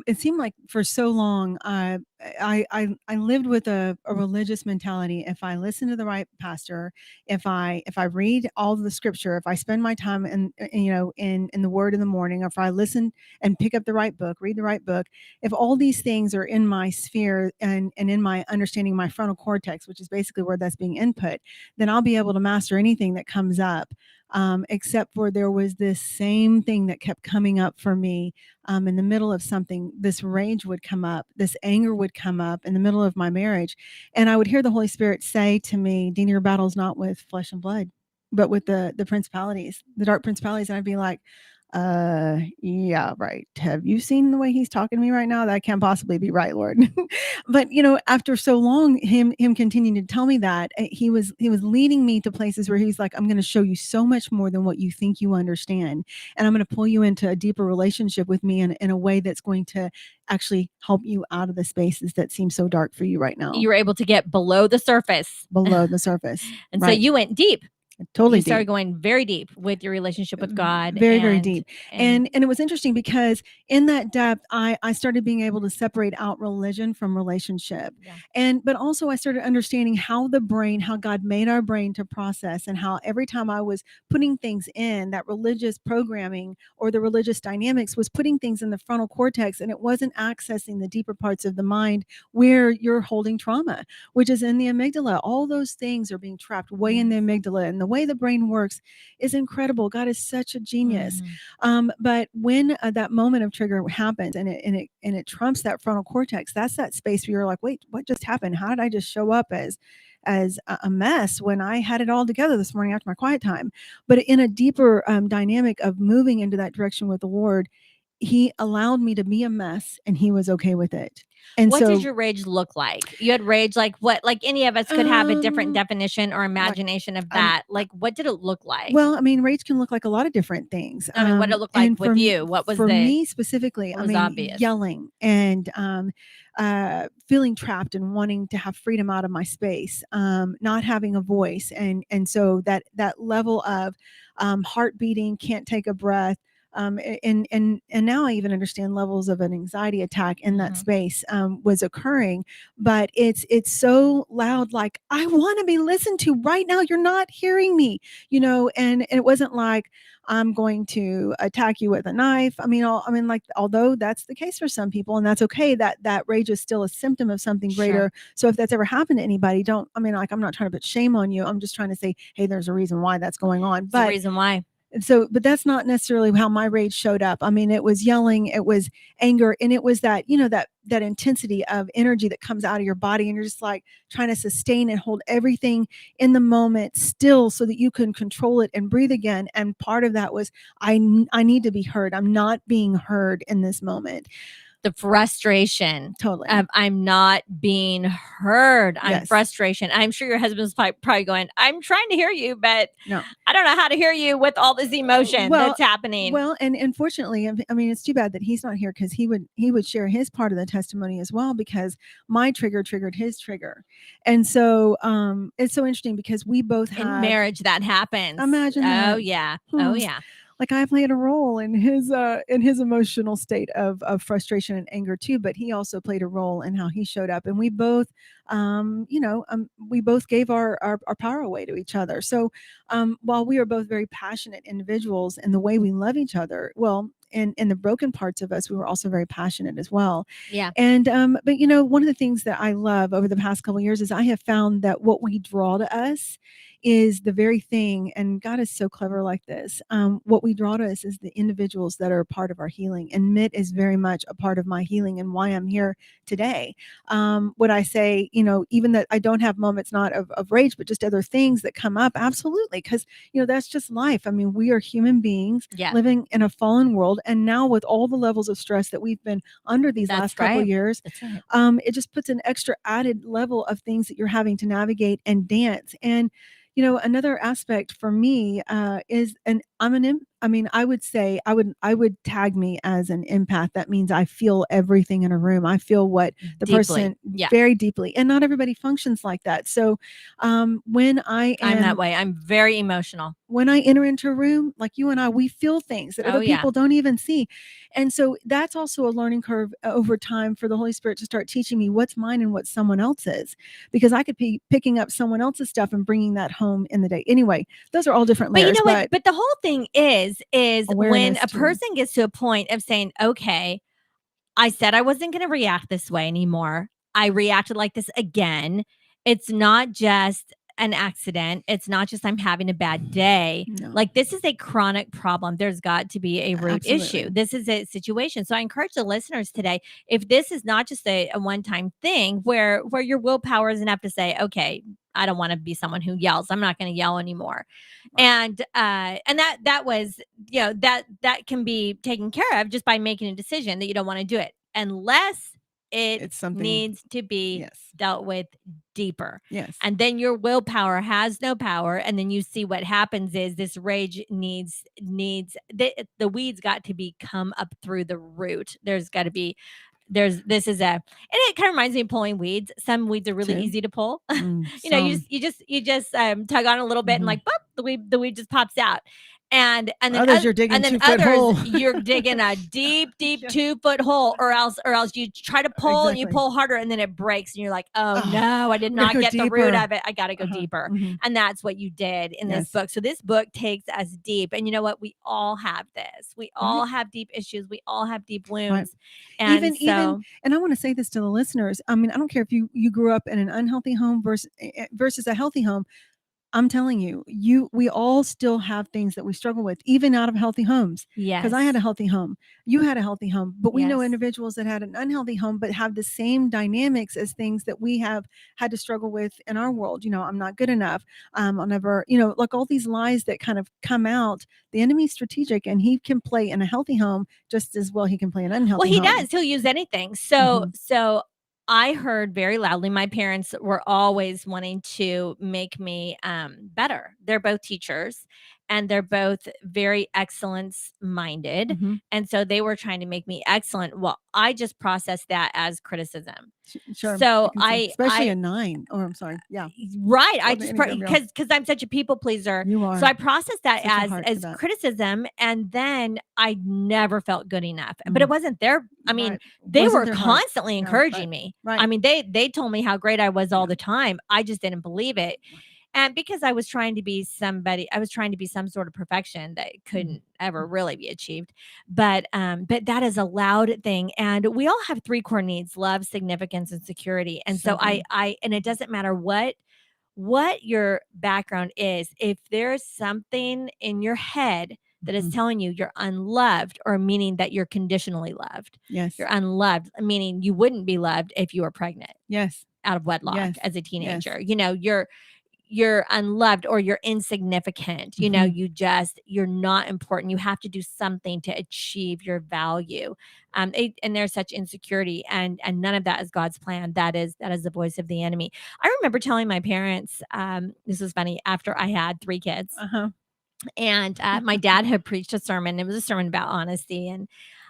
it seemed like for so long, I lived with a religious mentality. If I listen to the right pastor, if I read all of the scripture, if I spend my time in the Word in the morning, or if I listen and pick up the right book, read the right book, if all these things are in my sphere and in my understanding, my frontal cortex, which is basically where that's being input, then I'll be able to master anything that comes up. Except for there was this same thing that kept coming up for me in the middle of something. This rage would come up, this anger would come up in the middle of my marriage. And I would hear the Holy Spirit say to me, Deana, your battle's not with flesh and blood, but with the principalities, the dark principalities. And I'd be like, yeah, right. Have you seen the way he's talking to me right now? That can't possibly be right, Lord. But after so long, him continuing to tell me that, he was leading me to places where he's like, I'm going to show you so much more than what you think you understand, and I'm going to pull you into a deeper relationship with me in a way that's going to actually help you out of the spaces that seem so dark for you right now. You were able to get below the surface. Below the surface. And right. So you went deep. Totally you started deep. going very deep with your relationship with God. Very, very deep. And it was interesting because in that depth, I started being able to separate out religion from relationship. Yeah. But also I started understanding how God made our brain to process, and how every time I was putting things in, that religious programming or the religious dynamics was putting things in the frontal cortex, and it wasn't accessing the deeper parts of the mind where you're holding trauma, which is in the amygdala. All those things are being trapped way in the amygdala, and the way the brain works is incredible. God is such a genius. But when that moment of trigger happens and it trumps that frontal cortex, that's that space where you're like, wait, what just happened? How did I just show up as a mess when I had it all together this morning after my quiet time? But in a deeper dynamic of moving into that direction with the Lord, he allowed me to be a mess, and he was okay with it. And what so, did your rage look like? You had rage like what? Like any of us could have a different definition or imagination of that. Like what did it look like? Well, I mean, rage can look like a lot of different things. I mean, what did it look like and with you? What was for me specifically? I mean, obvious? Yelling and feeling trapped and wanting to have freedom out of my space, not having a voice, and so that level of heart beating, can't take a breath. And now I even understand levels of an anxiety attack in that space was occurring, but it's so loud, like, I want to be listened to right now. You're not hearing me, and it wasn't like I'm going to attack you with a knife. I mean, like, although that's the case for some people, and that's okay, that rage is still a symptom of something greater. So if that's ever happened to anybody, I'm not trying to put shame on you. I'm just trying to say, hey, there's a reason why that's going on. But the reason why. So, but that's not necessarily how my rage showed up. I mean, it was yelling, it was anger, and it was that, that intensity of energy that comes out of your body, and you're just like trying to sustain and hold everything in the moment still so that you can control it and breathe again. And part of that was, I need to be heard. I'm not being heard in this moment. The frustration totally of I'm not being heard. Yes. Frustration. I'm sure your husband's probably going, I'm trying to hear you, but no, I don't know how to hear you with all this emotion that's happening. Well, and unfortunately, I mean, it's too bad that he's not here, because he would share his part of the testimony as well, because my trigger triggered his trigger. And so it's so interesting because we both have in marriage that happens. Imagine that. Oh yeah. like I played a role in his emotional state of frustration and anger too, but he also played a role in how he showed up, and we both we both gave our power away to each other. So while we are both very passionate individuals in the way we love each other, well, in the broken parts of us, we were also very passionate as well. Yeah. And but one of the things that I love over the past couple of years is I have found that what we draw to us is the very thing, and God is so clever like this. What we draw to us is the individuals that are a part of our healing, and Mitt is very much a part of my healing and why I'm here today. Would I say, even that I don't have moments not of rage, but just other things that come up? Absolutely, because that's just life. I mean, we are human beings living in a fallen world, and now with all the levels of stress that we've been under these last couple of years, it just puts an extra added level of things that you're having to navigate and dance. And another aspect for me is, and I would say I would tag me as an empath. That means I feel everything in a room. I feel what the person very deeply, and not everybody functions like that. So when I'm that way. I'm very emotional. When I enter into a room, like you and I, we feel things that other people don't even see. And so that's also a learning curve over time for the Holy Spirit to start teaching me what's mine and what someone else's, because I could be picking up someone else's stuff and bringing that home in the day. Anyway, those are all different layers. But you know what? But the whole thing is when a too. person gets to a point of saying, okay, I said I wasn't going to react this way anymore. I reacted like this again. It's not just an accident. It's not just I'm having a bad day. No. Like, this is a chronic problem. There's got to be a root issue. This is a situation. So I encourage the listeners today, if this is not just a one-time thing where your willpower is enough to say, okay, I don't want to be someone who yells. I'm not going to yell anymore. And that was, that can be taken care of just by making a decision that you don't want to do it, unless it needs to be dealt with deeper. Yes. And then your willpower has no power. And then you see what happens is this rage needs the weeds got to be come up through the root. There's got to be, and it kind of reminds me of pulling weeds. Some weeds are really easy to pull. You just tug on a little bit and like, boop, the weed just pops out. And then others you're digging and then 2-foot hole. You're digging a deep 2-foot hole, or else you try to pull and you pull harder and then it breaks and you're like, oh no, I did not get the root of it. I got to go deeper. And that's what you did in this book. So this book takes us deep. And you know what? We all have this. We all have deep issues. We all have deep wounds. And and I want to say this to the listeners. I mean, I don't care if you grew up in an unhealthy home versus a healthy home. I'm telling you, we all still have things that we struggle with, even out of healthy homes. Yes. Because I had a healthy home. You had a healthy home. But we know individuals that had an unhealthy home, but have the same dynamics as things that we have had to struggle with in our world. I'm not good enough. I'll never, like all these lies that kind of come out. The enemy's strategic, and he can play in a healthy home just as well he can play an unhealthy home. Well, he does. He'll use anything. So I heard very loudly, my parents were always wanting to make me better. They're both teachers, and they're both very excellence minded. And so they were trying to make me excellent. Well, I just processed that as criticism. Sure. So especially a 9, or I'm sorry. Yeah. Right. I just, because I'm such a people pleaser. You are. So I processed that as that. criticism. And then I never felt good enough, but it wasn't their, I mean, they Wasn't were their heart. constantly No, encouraging me. right. I mean, they told me how great I was all the time. I just didn't believe it. And because I was trying to be some sort of perfection that couldn't ever really be achieved. But that is a loud thing. And we all have 3 core needs: love, significance, and security. And so and it doesn't matter what your background is. If there's something in your head that is telling you you're unloved, or meaning that you're conditionally loved. Yes. You're unloved, meaning you wouldn't be loved if you were pregnant. Yes. Out of wedlock as a teenager. Yes. You're unloved, or you're insignificant. You're not important. You have to do something to achieve your value. And there's such insecurity, and none of that is God's plan. That is the voice of the enemy. I remember telling my parents, this was funny, after I had 3 kids. And my dad had preached a sermon. It was a sermon about honesty. And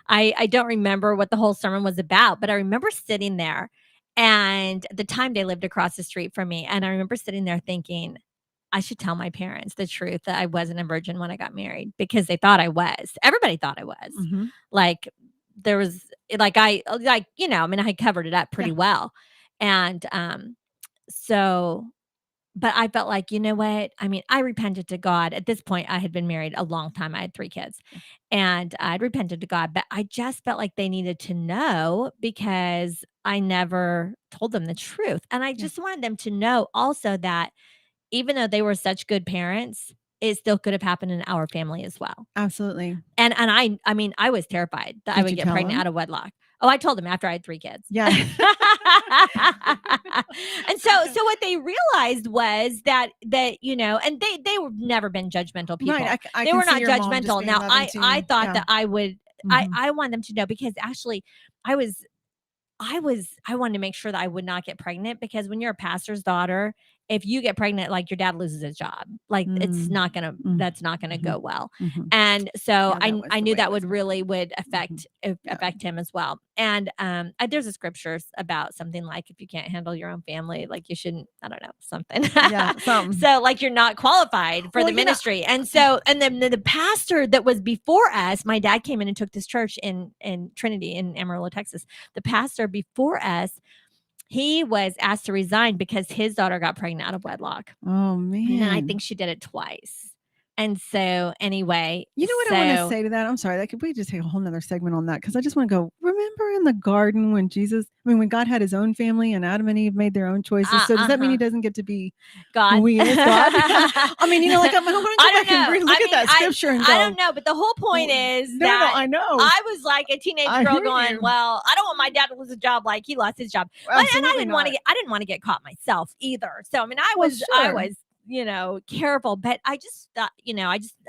I don't remember what the whole sermon was about, but I remember sitting there. And at the time, they lived across the street from me. And I remember sitting there thinking, I should tell my parents the truth that I wasn't a virgin when I got married because they thought I was. Everybody thought I was. Mhm. Like there was I covered it up pretty well. And so but I felt like, you know what? I mean, I repented to God. At this point, I had been married a long time. I had 3 kids. And I'd repented to God, but I just felt like they needed to know because I never told them the truth. And I just wanted them to know also that even though they were such good parents, it still could have happened in our family as well. Absolutely. And I mean, I was terrified that I Did would you get tell pregnant them? out of wedlock. Oh, I told them after I had 3 kids. Yeah. And so what they realized was that, and they were never been judgmental people. Right. I They can were see not your mom just judgmental. being Now, loving to I you. thought Yeah. that I would, Mhm. I want them to know because actually I wanted to make sure that I would not get pregnant because when you're a pastor's daughter, if you get pregnant, like your dad loses his job, like that's not gonna Mhm. go well. Mhm. And so Yeah, that was I the knew way it that was would for me. really would Mhm. Yeah. affect him as well. And there's a scriptures about something like if you can't handle your own family, like you shouldn't, I don't know, something. Yeah, something. So like you're not qualified for Well, the ministry. And so and then the pastor that was before us, my dad came in and took this church in Trinity in Amarillo, Texas. The pastor before us, he was asked to resign because his daughter got pregnant out of wedlock. Oh, And then I man. think she did it twice. And so anyway, You know what I want to say to that? I'm sorry. We just take a whole nother segment on that because I just want to go. Remember in the garden when when God had his own family and Adam and Eve made their own choices. So does that mean he doesn't get to be God? who he is? God. I mean, like I want to go I back and don't know. look at that scripture and go. I don't know, but the whole point is No, that I know. I was like a teenage I girl hear going, you. well, I don't want my dad to lose a job like he lost his job. Absolutely And I didn't not. want to get caught myself either. So I mean, I Well, was sure. careful, but I just thought,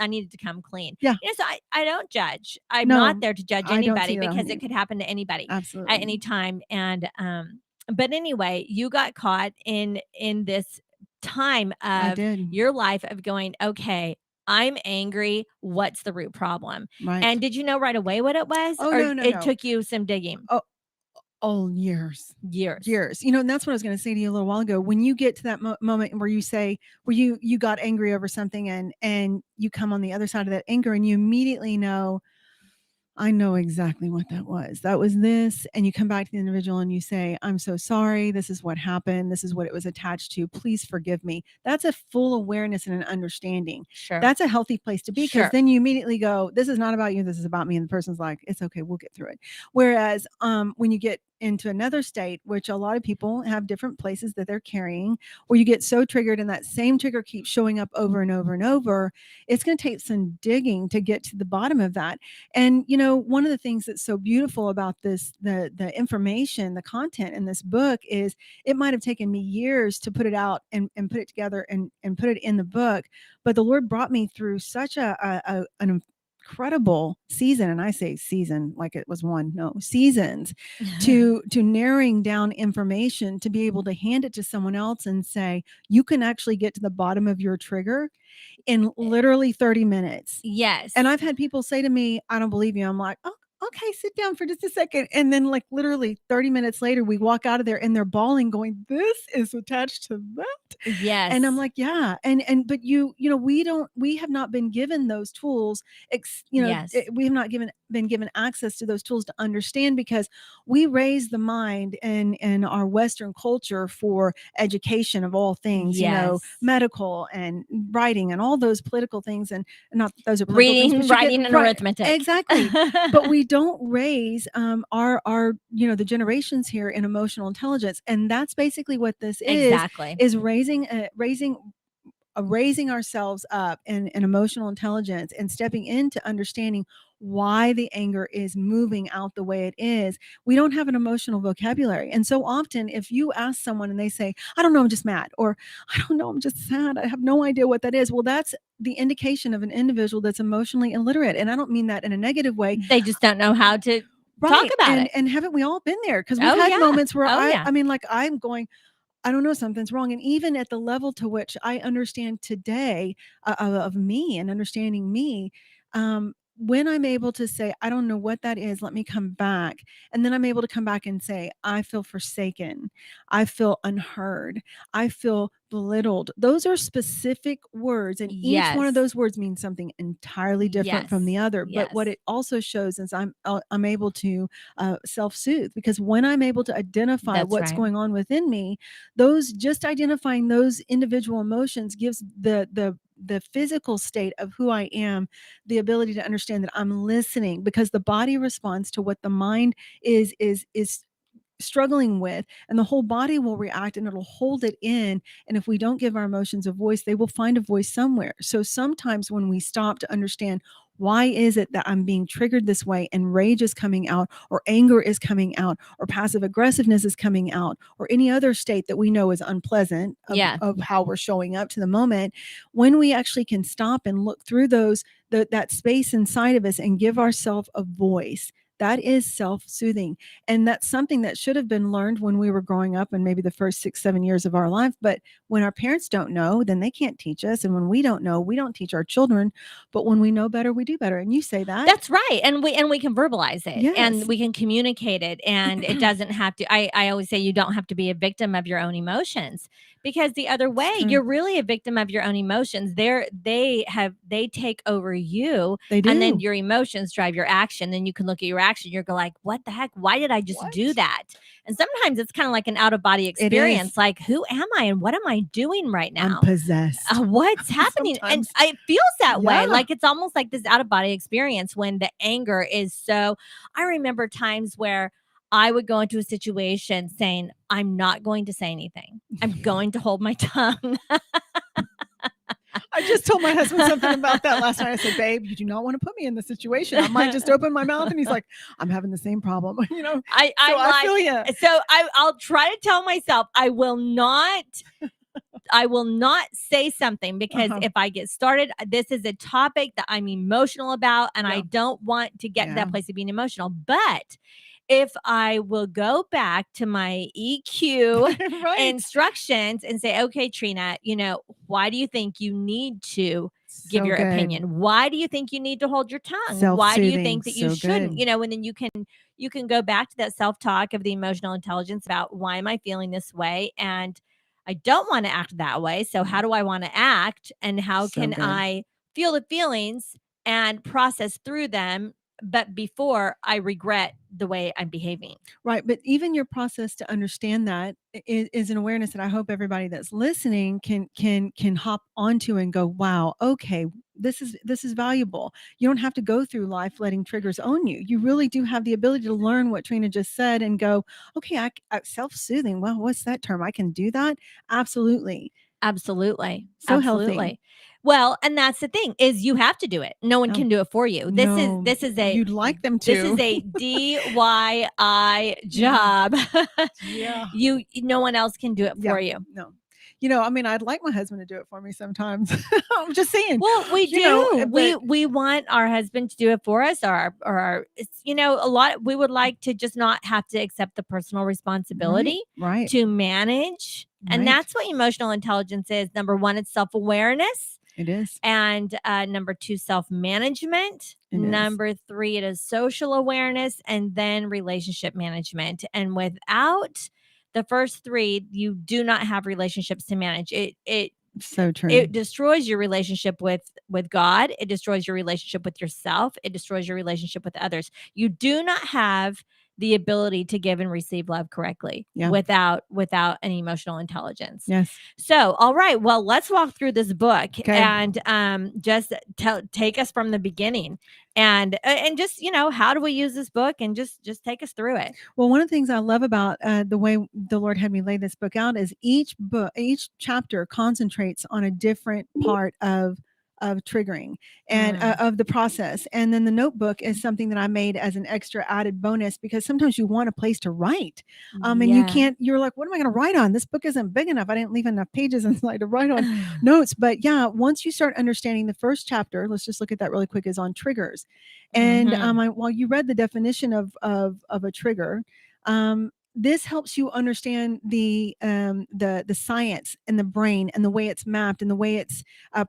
I needed to come clean. Yeah. So I don't judge. I'm No, not there to judge I don't anybody see that because on it you. could happen to anybody Absolutely. at any time. And but anyway, you got caught in this time I of did. your life of going, okay, I'm angry. What's the root problem? Right. And did you know right away what it was? Oh, Or no. it took you some digging? Oh, years. Years. And that's what I was going to say to you a little while ago. When you get to that moment where you got angry over something and you come on the other side of that anger and you immediately know, I know exactly what that was. That was this. And you come back to the individual and you say, I'm so sorry. This is what happened. This is what it was attached to. Please forgive me. That's a full awareness and an understanding. Sure. That's a healthy place to be because Sure. then you immediately go, this is not about you. This is about me. And the person's like, it's okay. We'll get through it. Whereas when you get into another state, which a lot of people have different places that they're carrying, where you get so triggered and that same trigger keeps showing up over and over and over, it's going to take some digging to get to the bottom of that. And, one of the things that's so beautiful about this, the information, the content in this book is it might have taken me years to put it out and put it together and put it in the book. But the Lord brought me through such an incredible season, and I say season like it was seasons to narrowing down information to be able to hand it to someone else and say, you can actually get to the bottom of your trigger in literally 30 minutes. Yes. And I've had people say to me, I don't believe you. I'm like, oh, okay, sit down for just a second. And then like literally 30 minutes later, we walk out of there and they're bawling going, this is attached to that. Yes. And I'm like, yeah. But we have not been given those tools. Yes. We have not been given access to those tools to understand because we raise the mind in our Western culture for education of all things, Yes. medical and writing and all those political things. And not that those are political Reading, things, but writing, and arithmetic. Exactly. But we don't raise our the generations here in emotional intelligence, and that's basically what this Exactly. is raising ourselves up in emotional intelligence and stepping into understanding why the anger is moving out the way it is. We don't have an emotional vocabulary. And so often if you ask someone and they say, I don't know, I'm just mad, or I don't know, I'm just sad, I have no idea what that is. Well, that's the indication of an individual that's emotionally illiterate. And I don't mean that in a negative way. They just don't know how to talk about it. And haven't we all been there? Because we've had moments where I mean, like I'm going, I don't know, something's wrong. And even at the level to which I understand today of me and understanding me, when I'm able to say, I don't know what that is, let me come back. And then I'm able to come back and say, I feel forsaken. I feel unheard. I feel belittled. Those are specific words. And each one of Yes. those words means something entirely different from the other. But what Yes. it also shows is I'm able to self-soothe, because when I'm able to identify That's what's right. going on within me, those, just identifying those individual emotions gives the physical state of who I am the ability to understand that I'm listening, because the body responds to what the mind is struggling with, and the whole body will react and it'll hold it in. And if we don't give our emotions a voice, they will find a voice somewhere. So sometimes when we stop to understand, why is it that I'm being triggered this way, and rage is coming out, or anger is coming out, or passive aggressiveness is coming out, or any other state that we know is unpleasant of how we're showing up to the moment, when we actually can stop and look through that space inside of us and give ourselves a voice, that is self-soothing. And that's something that should have been learned when we were growing up, and maybe the first 6-7 years of our life. But when our parents don't know, then they can't teach us. And when we don't know, we don't teach our children. But when we know better, we do better. And you say that. That's right. And we can verbalize it, Yes. and we can communicate it, and it doesn't have to, I always say, you don't have to be a victim of your own emotions, because the other way, you're really a victim of your own emotions. They take over you. They do. And then your emotions drive your action. Then you can look at your action, you're like, what the heck? Why did I just do that? And sometimes it's kind of like an out of body experience. Like, who am I and what am I doing right now? I'm possessed. What's happening? And it feels that way. Like, it's almost like this out of body experience when the anger is so. I remember times where I would go into a situation saying, I'm not going to say anything. I'm going to hold my tongue. I just told my husband something about that last night. I said, babe, you do not want to put me in this situation. I might just open my mouth. And he's like, I'm having the same problem. I feel you. So I'll try to tell myself I will not say something, because if I get started, this is a topic that I'm emotional about, and I don't want to get to that place of being emotional. But if I will go back to my EQ instructions and say, okay, Trina, why do you think you need to give your opinion? Why do you think you need to hold your tongue? Why do you think that you shouldn't? And then you can go back to that self-talk of the emotional intelligence about, why am I feeling this way? And I don't want to act that way. So how do I want to act? And how can I feel the feelings and process through them, but before I regret the way I'm behaving? Right. But even your process to understand that is an awareness that I hope everybody that's listening can hop onto and go, wow, okay, this is valuable. You don't have to go through life letting triggers own you. You really do have the ability to learn what Trina just said and go, okay, I self-soothing. Well, what's that term? I can do that. Absolutely. Absolutely. So Absolutely. healthy. Well, and that's the thing, is you have to do it. No one can do it for you. This is a, you'd like them to. This is a DIY job. Yeah. No one else can do it for you. No. I'd like my husband to do it for me sometimes. I'm just saying. Well, we do. We want our husband to do it for us, or a lot. We would like to just not have to accept the personal responsibility to manage. And that's what emotional intelligence is. Number one, it's self-awareness. It is. And number two, self-management. Number three, it is social awareness, and then relationship management. And without the first three, you do not have relationships to manage. It so true. It destroys your relationship with God. It destroys your relationship with yourself. It destroys your relationship with others. You do not have the ability to give and receive love correctly without an emotional intelligence. Yes. So, all right. Well, let's walk through this book and just take us from the beginning and just, how do we use this book, and just take us through it. Well, one of the things I love about the way the Lord had me lay this book out is each chapter concentrates on a different part of triggering and of the process. And then the notebook is something that I made as an extra added bonus, because sometimes you want a place to write. And you're like, what am I going to write on? This book isn't big enough. I didn't leave enough pages inside to write on notes. But once you start understanding the first chapter, let's just look at that really quick, is on triggers. And while you read the definition of a trigger, this helps you understand the science and the brain and the way it's mapped and the way it's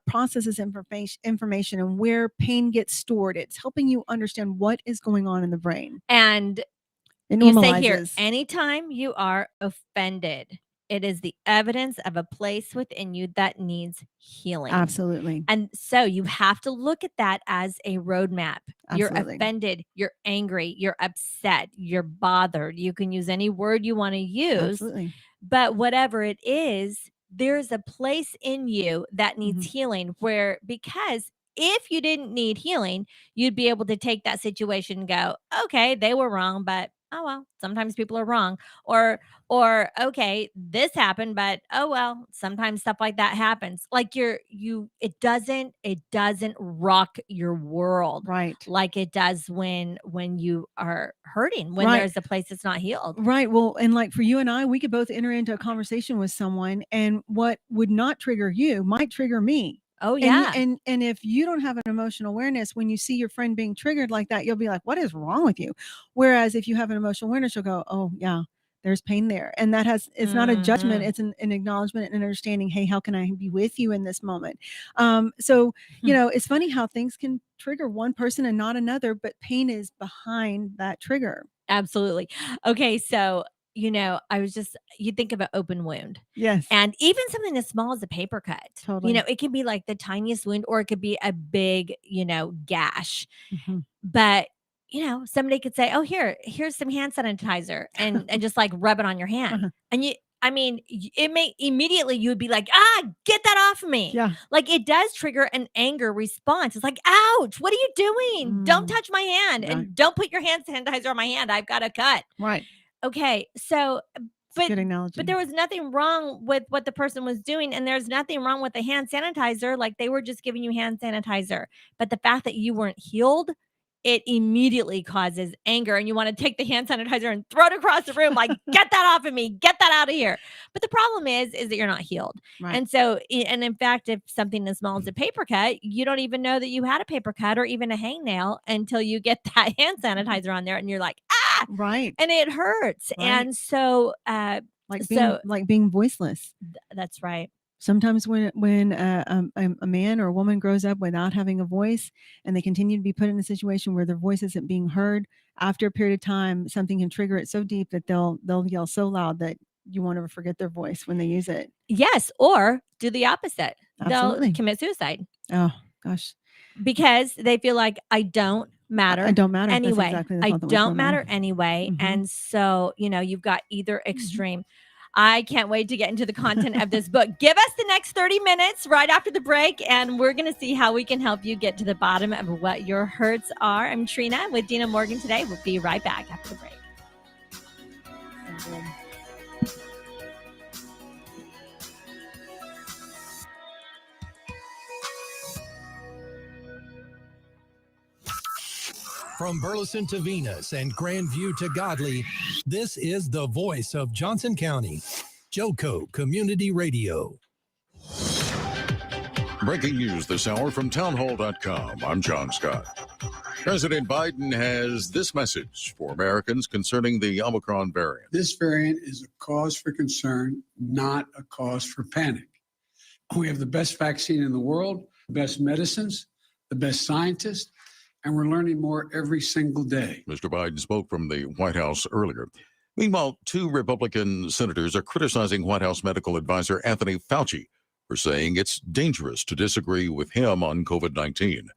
processes information and where pain gets stored. It's helping you understand what is going on in the brain. And it you say here, normalizes. anytime you are offended, it is the evidence of a place within you that needs healing. Absolutely. And so you have to look at that as a roadmap. You're Absolutely. offended, you're angry, you're upset, you're bothered. You can use any word you want to use. Absolutely. But whatever it is, there's a place in you that needs healing where, because if you didn't need healing, you'd be able to take that situation and go, okay, they were wrong, but oh well, sometimes people are wrong. Or okay, this happened, but oh well, sometimes stuff like that happens. Like it doesn't rock your world Right. like it does when you are hurting, when Right. there's a place that's not healed. Right. Well, and like for you and I, we could both enter into a conversation with someone, and what would not trigger you might trigger me. Oh yeah. And if you don't have an emotional awareness, when you see your friend being triggered like that, you'll be like, what is wrong with you? Whereas if you have an emotional awareness, you'll go, oh yeah, there's pain there. And it's not a judgment. It's an acknowledgement and understanding, hey, how can I be with you in this moment? So, it's funny how things can trigger one person and not another, but pain is behind that trigger. Absolutely. Okay. So, you think of an open wound. Yes. And even something as small as a paper cut. Totally. It can be like the tiniest wound, or it could be a big, gash. Mhm. But, somebody could say, oh, here's some hand sanitizer and just like rub it on your hand. Uh-huh. And it may immediately you would be like, get that off of me. Yeah. Like it does trigger an anger response. It's like, ouch, what are you doing? Don't touch my hand. Right. And don't put your hand sanitizer on my hand. I've got a cut. Right. Okay. So, but good analogy. But there was nothing wrong with what the person was doing, and there's nothing wrong with the hand sanitizer. Like they were just giving you hand sanitizer. But the fact that you weren't healed, it immediately causes anger, and you want to take the hand sanitizer and throw it across the room, like, get that off of me, get that out of here. But the problem is that you're not healed. Right. And so, and in fact, if something as small as a paper cut, you don't even know that you had a paper cut or even a hangnail until you get that hand sanitizer on there, and you're like, right. And it hurts. Right. And so, being voiceless. That's right. Sometimes when a man or a woman grows up without having a voice, and they continue to be put in a situation where their voice isn't being heard, after a period of time, something can trigger it so deep that they'll yell so loud that you won't ever forget their voice when they use it. Yes, or do the opposite. Absolutely. They'll commit suicide. Oh gosh. Because they feel like I don't matter. I don't matter anyway. Exactly I don't matter anyway. Mhm. And so, you've got either extreme. I can't wait to get into the content of this book. Give us the next 30 minutes right after the break, and we're going to see how we can help you get to the bottom of what your hurts are. I'm Trina with Deana Morgan today. We'll be right back after the break. From Burleson to Venus and Grandview to Godley, this is the voice of Johnson County, Joco Community Radio. Breaking news this hour from townhall.com. I'm John Scott. President Biden has this message for Americans concerning the Omicron variant. This variant is a cause for concern, not a cause for panic. We have the best vaccine in the world, the best medicines, the best scientists, and we're learning more every single day. Mr. Biden spoke from the White House earlier. Meanwhile, 2 Republican senators are criticizing White House medical advisor Anthony Fauci for saying it's dangerous to disagree with him on COVID-19.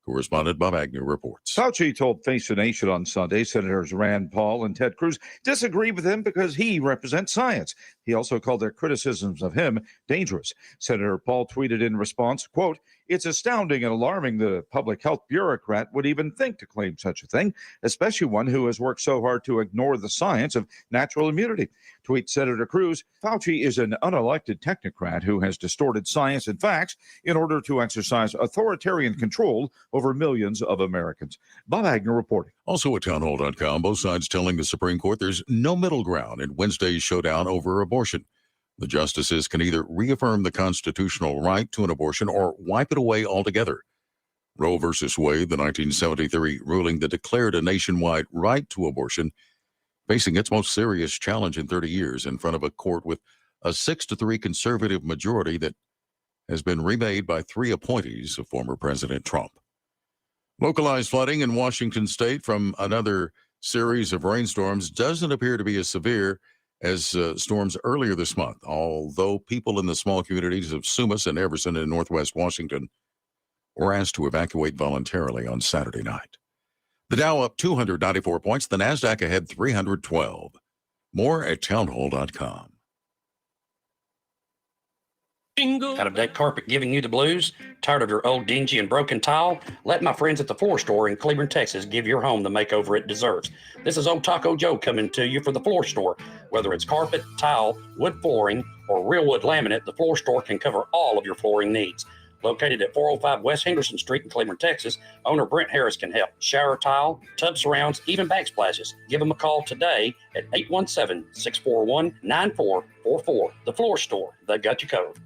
Correspondent Bob Agnew reports. Fauci told Face the Nation on Sunday Senators Rand Paul and Ted Cruz disagree with him because he represents science. He also called their criticisms of him dangerous. Senator Paul tweeted in response, quote, "It's astounding and alarming that a public health bureaucrat would even think to claim such a thing, especially one who has worked so hard to ignore the science of natural immunity." Tweet Senator Cruz, "Fauci is an unelected technocrat who has distorted science and facts in order to exercise authoritarian control over millions of Americans." Bob Agnew reporting. Also at townhall.com, both sides telling the Supreme Court there's no middle ground in Wednesday's showdown over abortion. The justices can either reaffirm the constitutional right to an abortion or wipe it away altogether. Roe v. Wade, the 1973 ruling that declared a nationwide right to abortion, facing its most serious challenge in 30 years in front of a court with a 6-3 conservative majority that has been remade by 3 appointees of former President Trump. Localized flooding in Washington state from another series of rainstorms doesn't appear to be as severe as storms earlier this month, although people in the small communities of Sumas and Everson in northwest Washington were asked to evacuate voluntarily on Saturday night. The Dow up 294 points, the NASDAQ ahead 312. More at townhall.com. Got a deck carpet giving you the blues? Tired of your old dingy and broken tile? Let my friends at the Floor Store in Cleveland, Texas give your home the makeover it deserves. This is Old Taco Joe coming to you for the Floor Store. Whether it's carpet, tile, wood flooring, or real wood laminate, the Floor Store can cover all of your flooring needs. Located at 405 West Henderson Street in Cleveland, Texas, owner Brent Harris can help. Shower tile, tub surrounds, even backsplashes. Give them a call today at 817-641-9444. The Floor Store, they got you covered.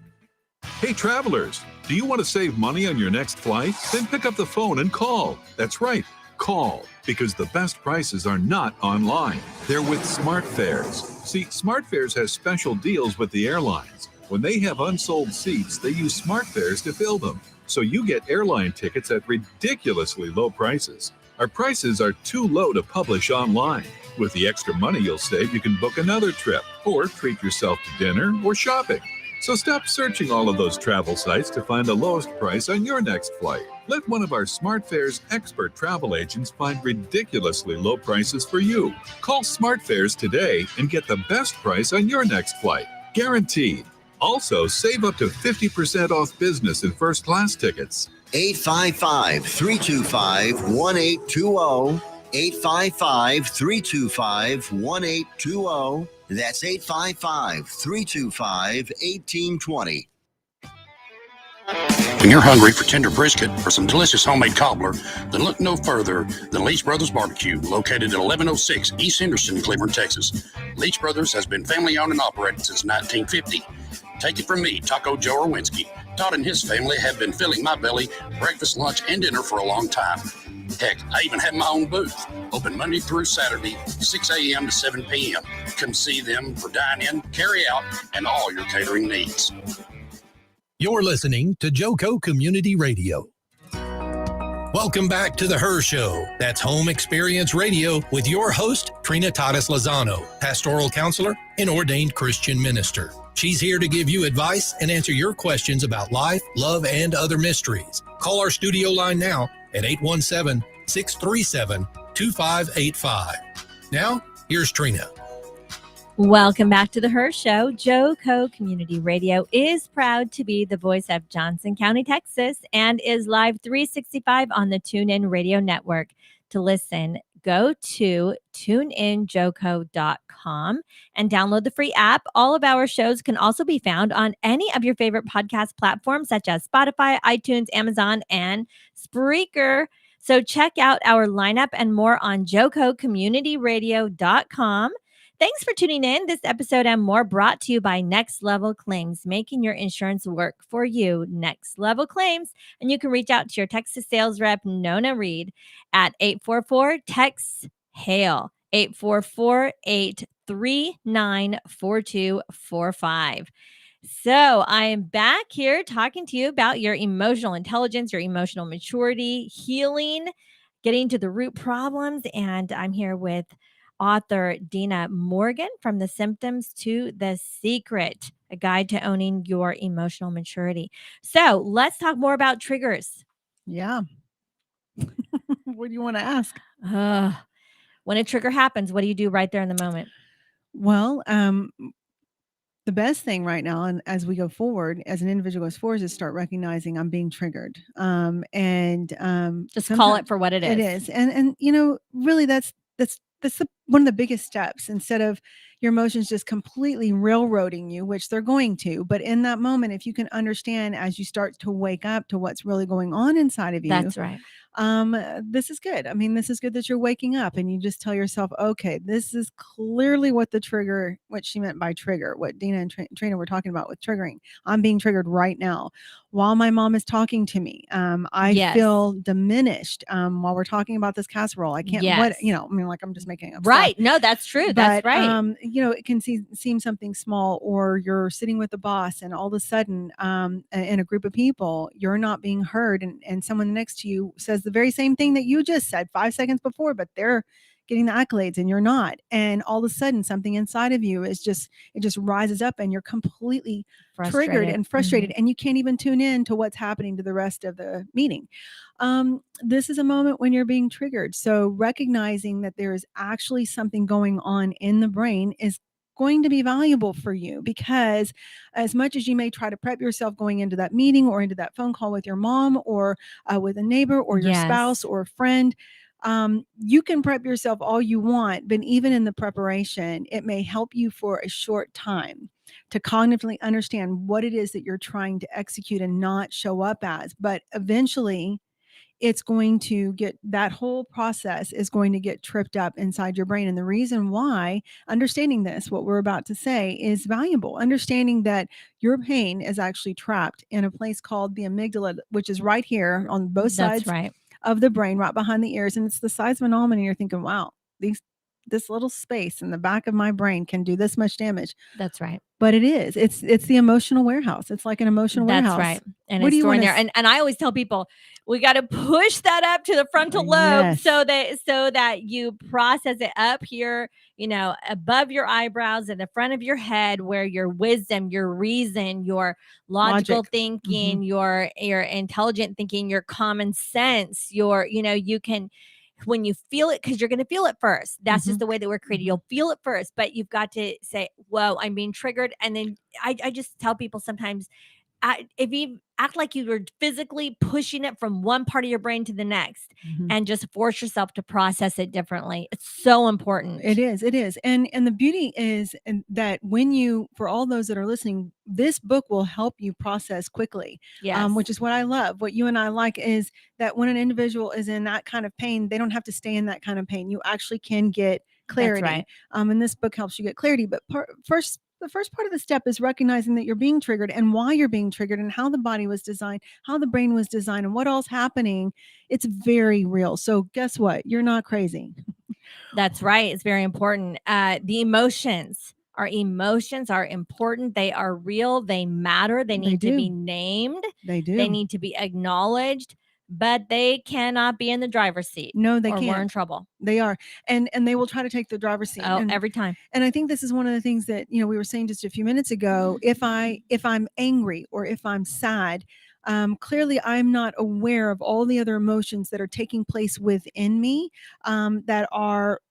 Hey travelers, do you want to save money on your next flight? Then pick up the phone and call. That's right, call, because the best prices are not online. They're with SmartFares. See, SmartFares has special deals with the airlines. When they have unsold seats, they use SmartFares to fill them. So you get airline tickets at ridiculously low prices. Our prices are too low to publish online. With the extra money you'll save, you can book another trip or treat yourself to dinner or shopping. So stop searching all of those travel sites to find the lowest price on your next flight. Let one of our SmartFares expert travel agents find ridiculously low prices for you. Call SmartFares today and get the best price on your next flight. Guaranteed. Also, save up to 50% off business and first class tickets. 855-325-1820. 855-325-1820. That's 855-325-1820. When you're hungry for tender brisket or some delicious homemade cobbler, then look no further than Leach Brothers Barbecue, located at 1106 East Henderson in Cleveland, Texas. Leach Brothers has been family owned and operated since 1950. Take it from me, Taco Joe Orwinski. Todd and his family have been filling my belly breakfast, lunch, and dinner for a long time. Heck, I even have my own booth, open Monday through Saturday, 6 a.m. to 7 p.m. Come see them for dine-in, carry-out, and all your catering needs. You're listening to Joco Community Radio. Welcome back to The Her Show. That's Home Experience Radio with your host, Trina Titus Lozano, pastoral counselor and ordained Christian minister. She's here to give you advice and answer your questions about life, love, and other mysteries. Call our studio line now at 817-637-2585. Now, here's Trina. Welcome back to The Her Show. Joco Community Radio is proud to be the voice of Johnson County, Texas, and is live 365 on the TuneIn Radio Network. To listen, go to tuneinjoco.com and download the free app. All of our shows can also be found on any of your favorite podcast platforms, such as Spotify, iTunes, Amazon, and Spreaker. So check out our lineup and more on jococommunityradio.com. Thanks for tuning in. This episode and more brought to you by Next Level Claims, making your insurance work for you. Next Level Claims. And you can reach out to your Texas sales rep, Nona Reed, at 844-TEX-HAIL, 844-839-4245. So I am back here talking to you about your emotional intelligence, your emotional maturity, healing, getting to the root problems. And I'm here with author Deana Morgan from The Symptoms to the Secret, a guide to owning your emotional maturity. So let's talk more about triggers. Yeah. What do you want to ask? When a trigger happens, what do you do right there in the moment? Well, the best thing right now, and as we go forward, as an individual goes forward, is start recognizing I'm being triggered. Just call it for what it is. It is. And you know, really that's one of the biggest steps. Instead of your emotions just completely railroading you, which they're going to, but in that moment, if you can understand as you start to wake up to what's really going on inside of you, that's right. This is good. I mean, this is good that you're waking up and you just tell yourself, okay, this is clearly what she meant by trigger, what Deana and Trina were talking about with triggering. I'm being triggered right now. While my mom is talking to me, I feel diminished while we're talking about this casserole. I can't, I'm just making up stuff. Right. No, that's true. That's But, right. it can seem something small, or you're sitting with the boss and all of a sudden, in a group of people, you're not being heard, and someone next to you says the very same thing that you just said 5 seconds before, but they're getting the accolades and you're not. And all of a sudden something inside of you it just rises up and you're completely triggered and frustrated, and you can't even tune in to what's happening to the rest of the meeting. This is a moment when you're being triggered. So recognizing that there is actually something going on in the brain is going to be valuable for you, because as much as you may try to prep yourself going into that meeting or into that phone call with your mom or with a neighbor or your spouse Yes. or a friend, you can prep yourself all you want, but even in the preparation, it may help you for a short time to cognitively understand what it is that you're trying to execute and not show up as. But eventually, it's going to get that whole process is going to get tripped up inside your brain. And the reason why understanding this, what we're about to say, is valuable. Understanding that your pain is actually trapped in a place called the amygdala, which is right here on both That's sides right. of the brain, right behind the ears. And it's the size of an almond. And you're thinking, wow, this little space in the back of my brain can do this much damage. That's right. But it is. It's the emotional warehouse. It's like an emotional That's warehouse. right. And What it's do you stored in wanna there. And I always tell people we got to push that up to the frontal lobe Yes. so that you process it up here, above your eyebrows in the front of your head, where your wisdom, your reason, your logical Logic. thinking, your intelligent thinking, your common sense, you can, when you feel it, because you're going to feel it first. That's just the way that we're created. You'll feel it first, but you've got to say, whoa, I'm being triggered. And then I just tell people sometimes, if you act like you were physically pushing it from one part of your brain to the next, and just force yourself to process it differently. It's so important. It is. And the beauty is that for all those that are listening, this book will help you process quickly. Yes. Which is what I love. What you and I like is that when an individual is in that kind of pain, they don't have to stay in that kind of pain. You actually can get clarity. right. And this book helps you get clarity. But the first part of the step is recognizing that you're being triggered and why you're being triggered and how the body was designed, how the brain was designed, and what all's happening. It's very real. So guess what? You're not crazy. That's right. It's very important. The emotions. Our emotions are important. They are real. They matter. They need to be named. They do. They need to be acknowledged, but they cannot be in the driver's seat. No, they or can't. we're in trouble. They are. And they will try to take the driver's seat. Oh, and every time. And I think this is one of the things that, we were saying just a few minutes ago. If I'm angry or if I'm sad, clearly I'm not aware of all the other emotions that are taking place within me, that are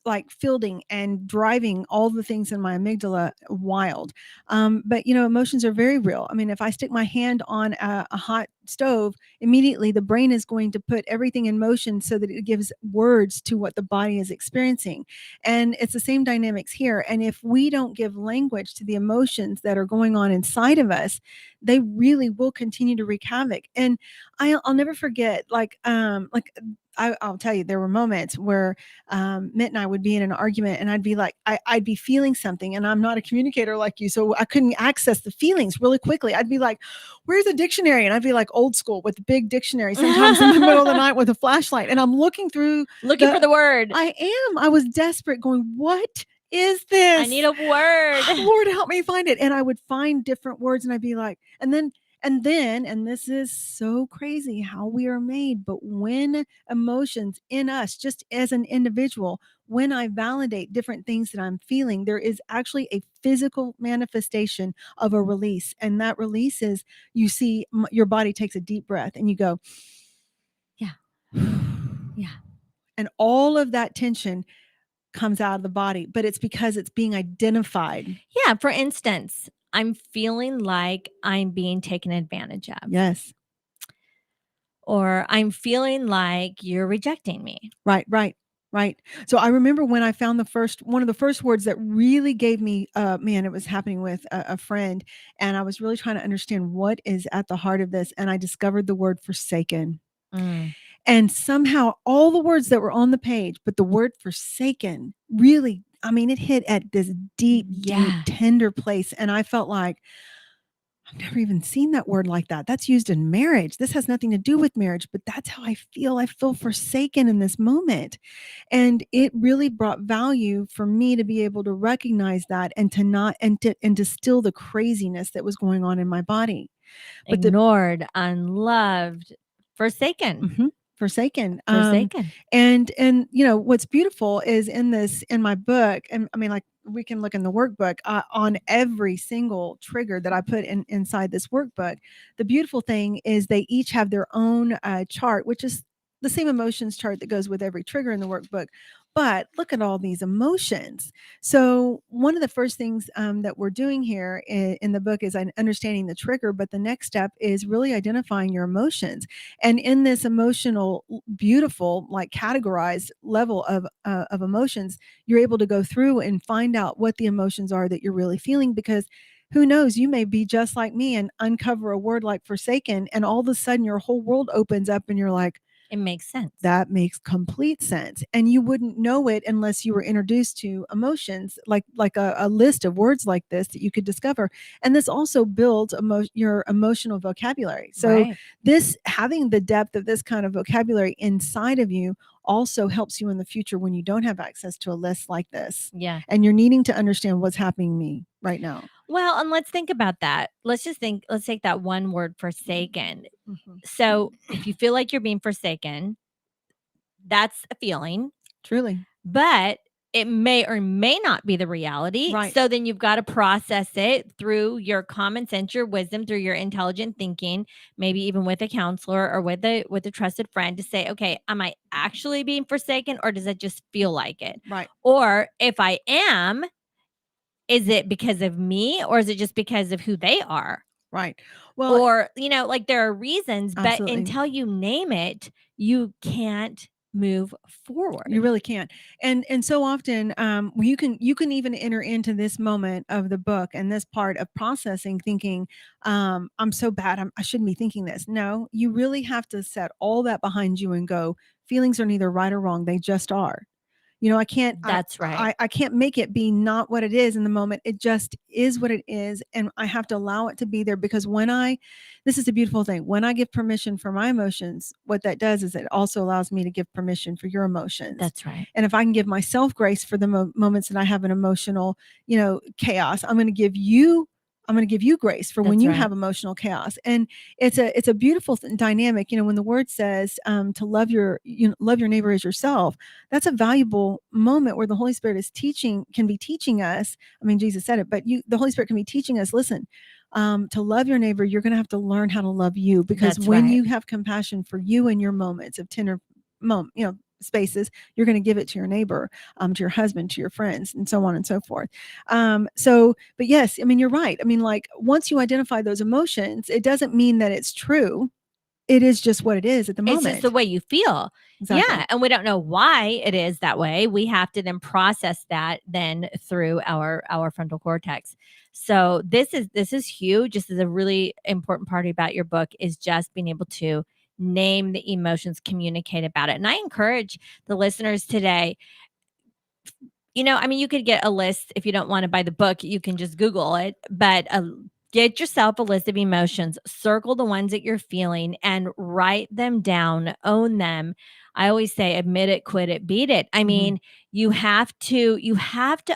like fielding and driving all the things in my amygdala wild. But emotions are very real. I mean, if I stick my hand on a hot stove, immediately the brain is going to put everything in motion so that it gives words to what the body is experiencing. And it's the same dynamics here. And if we don't give language to the emotions that are going on inside of us, they really will continue to wreak havoc. And I'll never forget, I'll tell you, there were moments where Mitt and I would be in an argument, and I'd be like, I'd be feeling something, and I'm not a communicator like you, so I couldn't access the feelings really quickly. I'd be like, "Where's the dictionary?" And I'd be like old school with a big dictionary, sometimes in the middle of the night with a flashlight, and I'm looking for the word. I was desperate, going, "What is this? I need a word. Lord, help me find it." And I would find different words, and I'd be like, and this is so crazy how we are made. But when emotions in us, just as an individual, when I validate different things that I'm feeling, there is actually a physical manifestation of a release. And that release is, you see, your body takes a deep breath and you go, yeah. Yeah. And all of that tension comes out of the body, but it's because it's being identified. Yeah. For instance, I'm feeling like I'm being taken advantage of. Yes. Or I'm feeling like you're rejecting me. Right. So I remember when I found one of the first words that really gave me, it was happening with a friend, and I was really trying to understand what is at the heart of this. And I discovered the word forsaken. And somehow all the words that were on the page, but the word forsaken really, it hit at this deep, tender place. And I felt like, I've never even seen that word like that. That's used in marriage. This has nothing to do with marriage, but that's how I feel. I feel forsaken in this moment. And it really brought value for me to be able to recognize that and to not, and to still the craziness that was going on in my body. But Ignored, unloved, forsaken. Forsaken. Forsaken. And what's beautiful is in my book, and I mean, like, we can look in the workbook on every single trigger that I put inside this workbook. The beautiful thing is they each have their own chart, which is the same emotions chart that goes with every trigger in the workbook. But look at all these emotions. So one of the first things that we're doing here in the book is understanding the trigger, but the next step is really identifying your emotions. And in this emotional, beautiful, like categorized level of emotions, you're able to go through and find out what the emotions are that you're really feeling, because who knows, you may be just like me and uncover a word like forsaken, and all of a sudden your whole world opens up and you're like, it makes sense. That makes complete sense. And you wouldn't know it unless you were introduced to emotions, like a list of words like this that you could discover. And this also builds your emotional vocabulary. So this, having the depth of this kind of vocabulary inside of you, also helps you in the future when you don't have access to a list like this. Yeah. And you're needing to understand what's happening to me right now. Well, and let's think about that. Let's take that one word, forsaken. So if you feel like you're being forsaken, that's a feeling. Truly. But it may or may not be the reality. Right. So then you've got to process it through your common sense, your wisdom, through your intelligent thinking, maybe even with a counselor or with a trusted friend, to say, okay, am I actually being forsaken, or does it just feel like it? Right. Or if I am, is it because of me, or is it just because of who they are? Right. Well, or, like, there are reasons, absolutely. but until you name it, you can't move forward. You really can't. And so often you can even enter into this moment of the book and this part of processing, thinking, I'm so bad, I shouldn't be thinking this. No, you really have to set all that behind you and go, feelings are neither right or wrong, they just are. I can't, That's right. I can't make it be not what it is in the moment. It just is what it is. And I have to allow it to be there, because this is a beautiful thing. When I give permission for my emotions, what that does is it also allows me to give permission for your emotions. That's right. And if I can give myself grace for the moments that I have an emotional, chaos, I'm going to give you grace for when you have emotional chaos. And it's a beautiful dynamic. When the word says to love your neighbor as yourself, that's a valuable moment where the Holy Spirit can be teaching us. I mean, Jesus said it, but the Holy Spirit can be teaching us, listen, to love your neighbor, you're going to have to learn how to love you, because That's when right. you have compassion for you in your moments of tender spaces, you're going to give it to your neighbor, to your husband, to your friends, and so on and so forth. But yes, I mean, you're right. I mean, like, once you identify those emotions, it doesn't mean that it's true. It is just what it is at the moment. It's just the way you feel. Exactly. Yeah. And we don't know why it is that way. We have to then process that then through our frontal cortex. So this is huge. This is a really important part about your book, is just being able to name the emotions, communicate about it. And I encourage the listeners today, you could get a list. If you don't want to buy the book, you can just Google it, but get yourself a list of emotions, circle the ones that you're feeling, and write them down, own them. I always say, admit it, quit it, beat it. I mean, you have to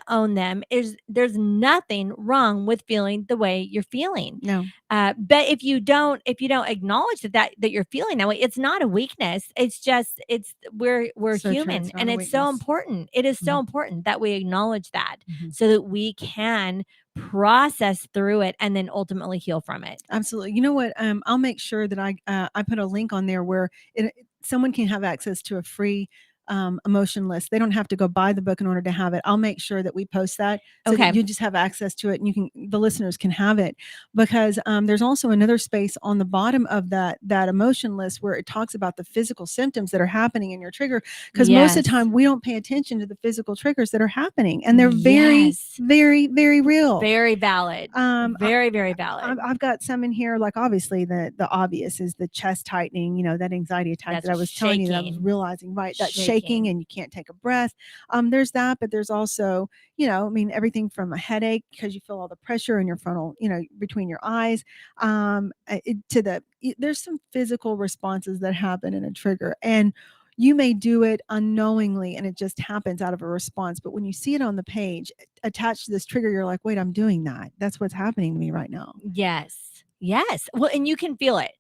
own them. There's nothing wrong with feeling the way you're feeling. No. But if you don't acknowledge that you're feeling that way, it's not a weakness. It's just, we're So human, true. and it's so important. It is so important that we acknowledge that, so that we can process through it and then ultimately heal from it. Absolutely. You know what? I'll make sure that I put a link on there where someone can have access to a free emotion list. They don't have to go buy the book in order to have it. I'll make sure that we post that, so that you just have access to it, and the listeners can have it, because there's also another space on the bottom of that emotion list where it talks about the physical symptoms that are happening in your trigger, because most of the time we don't pay attention to the physical triggers that are happening, and they're very, very, very real. Very valid. Very, very valid. I've got some in here, like, obviously the obvious is the chest tightening, that anxiety attack that I was telling you that I was realizing, right? That shaking shaking and you can't take a breath. There's that, but there's also, everything from a headache because you feel all the pressure in your frontal, between your eyes, there's some physical responses that happen in a trigger. And you may do it unknowingly and it just happens out of a response. But when you see it on the page attached to this trigger, you're like, wait, I'm doing that. That's what's happening to me right now. Yes. Well, and you can feel it.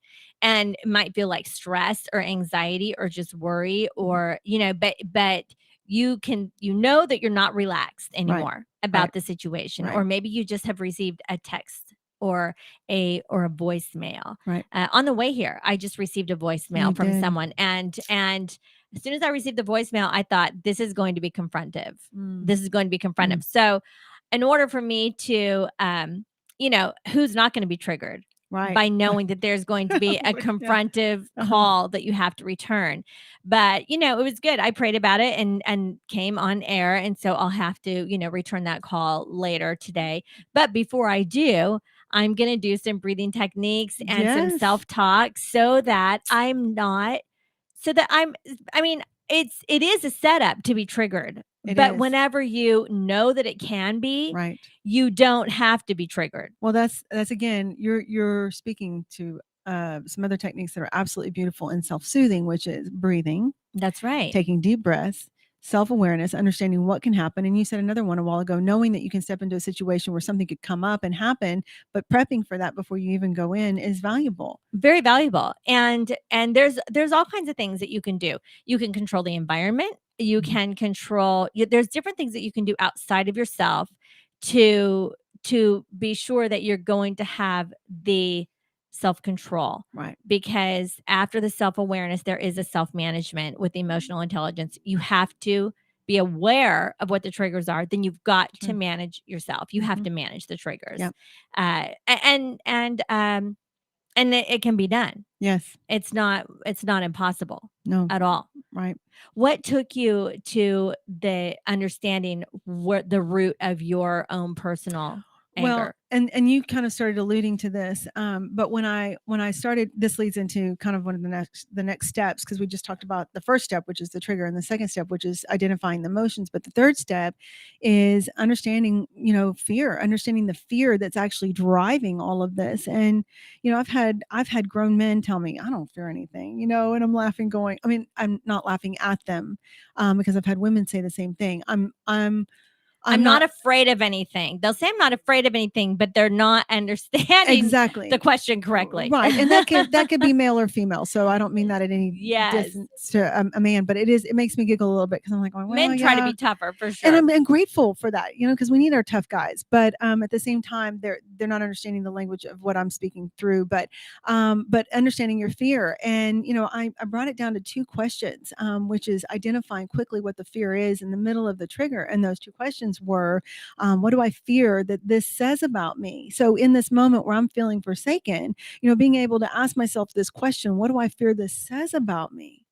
And it might feel like stress or anxiety or just worry or, but you know that you're not relaxed anymore about the situation. Or maybe you just have received a text or a voicemail. Right. On the way here, I just received a voicemail from someone, and as soon as I received the voicemail, I thought this is going to be confrontive. This is going to be confrontive. So, in order for me to, who's not going to be triggered by knowing that there's going to be a confrontive call that you have to return. But, it was good. I prayed about it and came on air. And so I'll have to, return that call later today. But before I do, I'm going to do some breathing techniques and some self-talk so that it is a setup to be triggered. But whenever you know that it can be, you don't have to be triggered. Well, that's again, you're speaking to some other techniques that are absolutely beautiful and self-soothing, which is breathing. That's right. Taking deep breaths, self-awareness, understanding what can happen. And you said another one a while ago, knowing that you can step into a situation where something could come up and happen, but prepping for that before you even go in is valuable. Very valuable. And there's all kinds of things that you can do. You can control the environment. You can control, there's different things that you can do outside of yourself to be sure that you're going to have the self-control. Right. Because after the self-awareness, there is a self-management with emotional intelligence. You have to be aware of what the triggers are. Then you've got to manage yourself. You have to manage the triggers. Yep. And it can be done. Yes. It's not impossible. No. At all. Right. What took you to the understanding what the root of your own personal anger? Well, and you kind of started alluding to this, but when I started, this leads into kind of one of the next steps, because we just talked about the first step, which is the trigger, and the second step, which is identifying the emotions. But the third step is understanding, fear, understanding the fear that's actually driving all of this. And I've had grown men tell me, I don't fear anything, and I'm laughing, going, I'm not laughing at them, because I've had women say the same thing. I'm not afraid of anything. They'll say I'm not afraid of anything, but they're not understanding the question correctly. Right. And that could be male or female. So I don't mean that at any distance to a man, but it makes me giggle a little bit, because I'm like, well, men try to be tougher for sure. And I'm grateful for that, because we need our tough guys. But at the same time, they're not understanding the language of what I'm speaking through, but understanding your fear. And, I brought it down to 2 questions, which is identifying quickly what the fear is in the middle of the trigger. And those 2 questions were, what do I fear that this says about me? So in this moment where I'm feeling forsaken, being able to ask myself this question, what do I fear this says about me,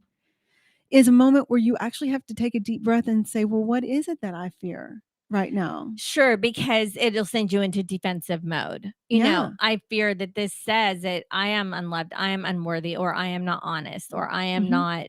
is a moment where you actually have to take a deep breath and say, well, what is it that I fear right now? Sure, because it'll send you into defensive mode. I fear that this says that I am unloved, I am unworthy, or I am not honest, or I am not,